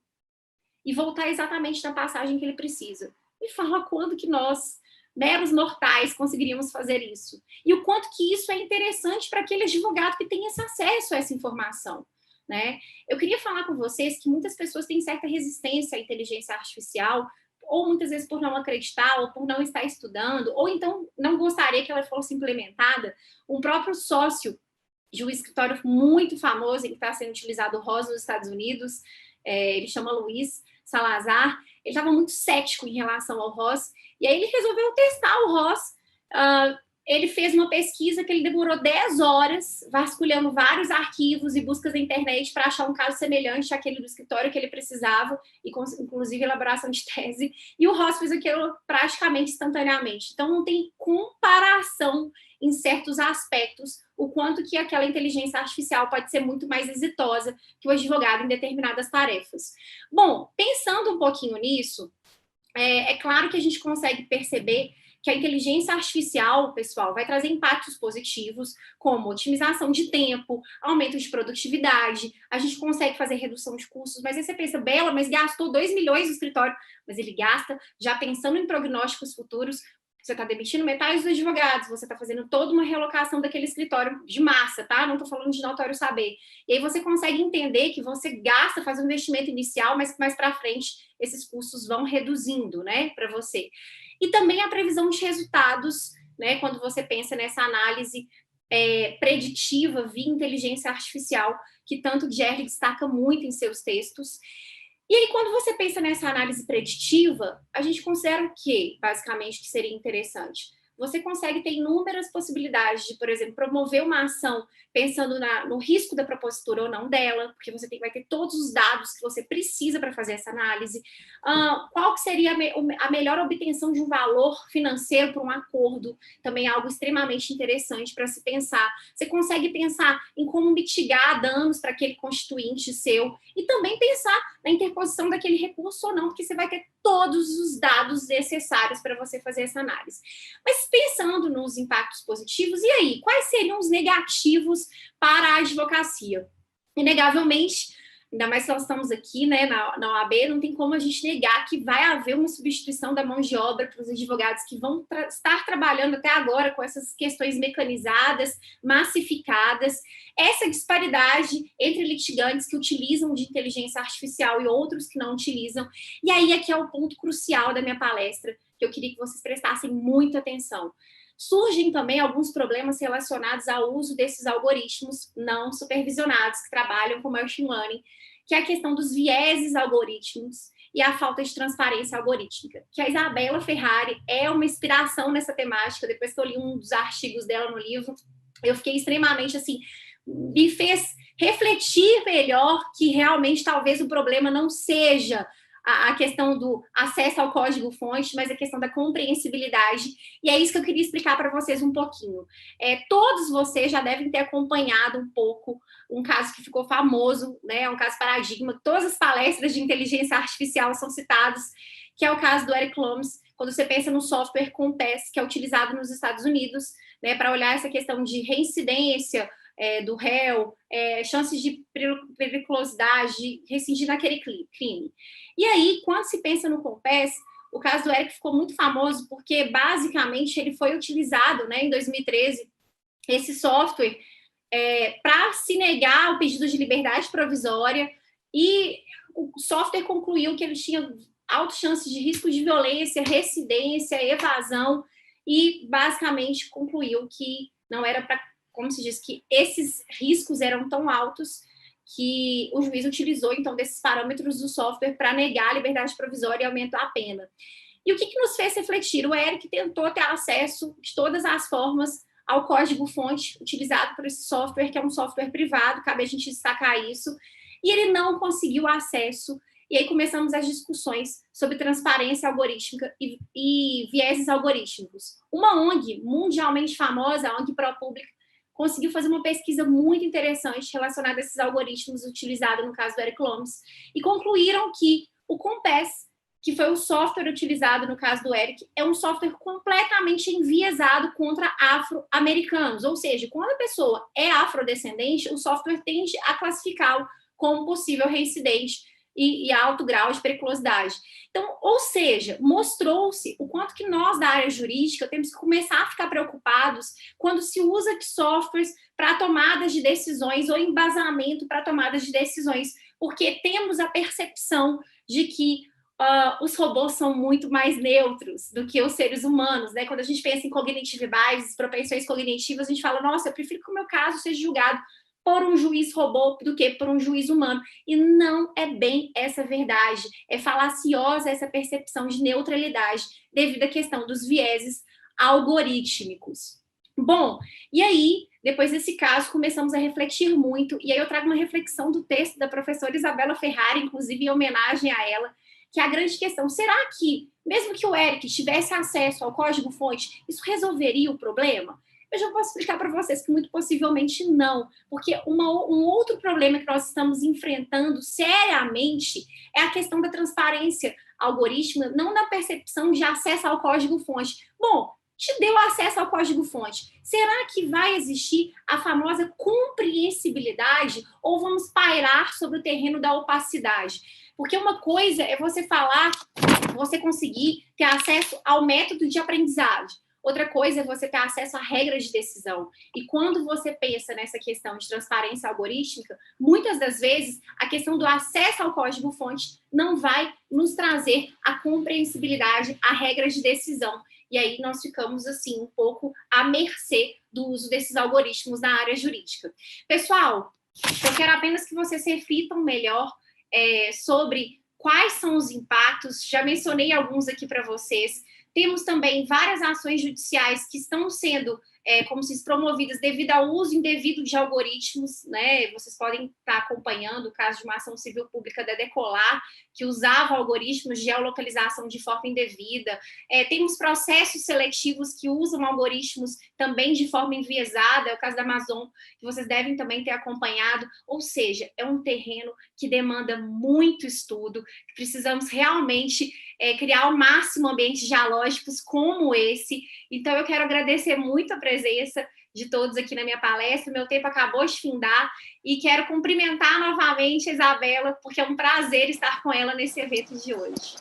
e voltar exatamente na passagem que ele precisa. Me fala quando que nós, meros mortais, conseguiríamos fazer isso. E o quanto que isso é interessante para aquele advogado que tem esse acesso a essa informação. Né? Eu queria falar com vocês que muitas pessoas têm certa resistência à inteligência artificial, ou muitas vezes por não acreditar, ou por não estar estudando, ou então não gostaria que ela fosse implementada. Um próprio sócio de um escritório muito famoso, em que está sendo utilizado o ROS nos Estados Unidos, ele chama Luiz Salazar, ele estava muito cético em relação ao ROS, e aí ele resolveu testar o ROS. Ele fez uma pesquisa que ele demorou 10 horas vasculhando vários arquivos e buscas na internet para achar um caso semelhante àquele do escritório que ele precisava, e inclusive elaboração de tese, e o ROS fez aquilo praticamente instantaneamente. Então, não tem comparação em certos aspectos o quanto que aquela inteligência artificial pode ser muito mais exitosa que o advogado em determinadas tarefas. Bom, pensando um pouquinho nisso, é claro que a gente consegue perceber que a inteligência artificial, pessoal, vai trazer impactos positivos, como otimização de tempo, aumento de produtividade, a gente consegue fazer redução de custos, mas aí você pensa, Bela, mas gastou 2 milhões no escritório, mas ele gasta já pensando em prognósticos futuros. Você está demitindo metade dos advogados, você está fazendo toda uma realocação daquele escritório de massa, tá? Não estou falando de notório saber. E aí você consegue entender que você gasta, faz um investimento inicial, mas que mais para frente esses custos vão reduzindo, né, para você. E também a previsão de resultados, né, quando você pensa nessa análise preditiva via inteligência artificial, que tanto Gerry destaca muito em seus textos. E aí, quando você pensa nessa análise preditiva, a gente considera o quê, basicamente, que seria interessante? Você consegue ter inúmeras possibilidades de, por exemplo, promover uma ação pensando no risco da propositura ou não dela, porque você vai ter todos os dados que você precisa para fazer essa análise. Qual que seria a melhor obtenção de um valor financeiro para um acordo? Também é algo extremamente interessante para se pensar. Você consegue pensar em como mitigar danos para aquele constituinte seu e também pensar na interposição daquele recurso ou não, porque você vai ter todos os dados necessários para você fazer essa análise. Mas pensando nos impactos positivos, e aí, quais seriam os negativos para a advocacia? Inegavelmente, ainda mais que nós estamos aqui, né, na OAB, não tem como a gente negar que vai haver uma substituição da mão de obra para os advogados que vão estar trabalhando até agora com essas questões mecanizadas, massificadas. Essa disparidade entre litigantes que utilizam de inteligência artificial e outros que não utilizam. E aí, aqui é o ponto crucial da minha palestra, que eu queria que vocês prestassem muita atenção. Surgem também alguns problemas relacionados ao uso desses algoritmos não supervisionados que trabalham com machine learning, que é a questão dos vieses algorítmicos e a falta de transparência algorítmica, que a Isabela Ferrari é uma inspiração nessa temática. Depois que eu li um dos artigos dela no livro, eu fiquei extremamente, assim, me fez refletir melhor que realmente talvez o problema não seja a questão do acesso ao código-fonte, mas a questão da compreensibilidade. E é isso que eu queria explicar para vocês um pouquinho. Todos vocês já devem ter acompanhado um pouco um caso que ficou famoso, né? Um caso paradigma. Todas as palestras de inteligência artificial são citadas, que é o caso do Eric Lomas, quando você pensa no software Compass, que é utilizado nos Estados Unidos, né, para olhar essa questão de reincidência do réu, chances de periculosidade, de reincidir naquele crime. E aí, quando se pensa no Compass, o caso do Eric ficou muito famoso porque, basicamente, ele foi utilizado, né, em 2013, esse software, para se negar o pedido de liberdade provisória, e o software concluiu que ele tinha altas chances de risco de violência, recidência, evasão, e basicamente concluiu que não era para, como se diz, que esses riscos eram tão altos que o juiz utilizou, então, desses parâmetros do software para negar a liberdade provisória e aumentar a pena. E o que nos fez refletir? O Eric tentou ter acesso de todas as formas ao código-fonte utilizado por esse software, que é um software privado, cabe a gente destacar isso, e ele não conseguiu acesso, e aí começamos as discussões sobre transparência algorítmica e vieses algorítmicos. Uma ONG mundialmente famosa, a ONG ProPublica, conseguiu fazer uma pesquisa muito interessante relacionada a esses algoritmos utilizados no caso do Eric Lomes, e concluíram que o Compass, que foi o software utilizado no caso do Eric, é um software completamente enviesado contra afro-americanos, ou seja, quando a pessoa é afrodescendente, o software tende a classificá-lo como possível reincidente e alto grau de periculosidade. Então, ou seja, mostrou-se o quanto que nós da área jurídica temos que começar a ficar preocupados quando se usa de softwares para tomadas de decisões ou embasamento para tomadas de decisões, porque temos a percepção de que os robôs são muito mais neutros do que os seres humanos, né? Quando a gente pensa em cognitive bias, propensões cognitivas, a gente fala, nossa, eu prefiro que o meu caso seja julgado por um juiz robô do que por um juiz humano. E não é bem essa verdade. É falaciosa essa percepção de neutralidade devido à questão dos vieses algorítmicos. Bom, e aí, depois desse caso, começamos a refletir muito, e aí eu trago uma reflexão do texto da professora Isabela Ferrari, inclusive em homenagem a ela, que é a grande questão, será que, mesmo que o Eric tivesse acesso ao código-fonte, isso resolveria o problema? Eu já posso explicar para vocês que muito possivelmente não, porque um outro problema que nós estamos enfrentando seriamente é a questão da transparência algorítmica, não da percepção de acesso ao código-fonte. Bom, te deu acesso ao código-fonte, será que vai existir a famosa compreensibilidade ou vamos pairar sobre o terreno da opacidade? Porque uma coisa é você falar, você conseguir ter acesso ao método de aprendizagem. Outra coisa é você ter acesso à regra de decisão. E quando você pensa nessa questão de transparência algorítmica, muitas das vezes a questão do acesso ao código-fonte não vai nos trazer a compreensibilidade, a regra de decisão. E aí nós ficamos, assim, um pouco à mercê do uso desses algoritmos na área jurídica. Pessoal, eu quero apenas que vocês reflitam melhor sobre quais são os impactos. Já mencionei alguns aqui para vocês. Temos também várias ações judiciais que estão sendo, como se diz, promovidas devido ao uso indevido de algoritmos, né? Vocês podem estar acompanhando o caso de uma ação civil pública da Decolar, que usava algoritmos de geolocalização de forma indevida. Temos processos seletivos que usam algoritmos também de forma enviesada, é o caso da Amazon, que vocês devem também ter acompanhado. Ou seja, é um terreno que demanda muito estudo, que precisamos realmente criar ao máximo ambientes dialógicos como esse. Então, eu quero agradecer muito a presença de todos aqui na minha palestra. Meu tempo acabou de findar e quero cumprimentar novamente a Isabela, porque é um prazer estar com ela nesse evento de hoje.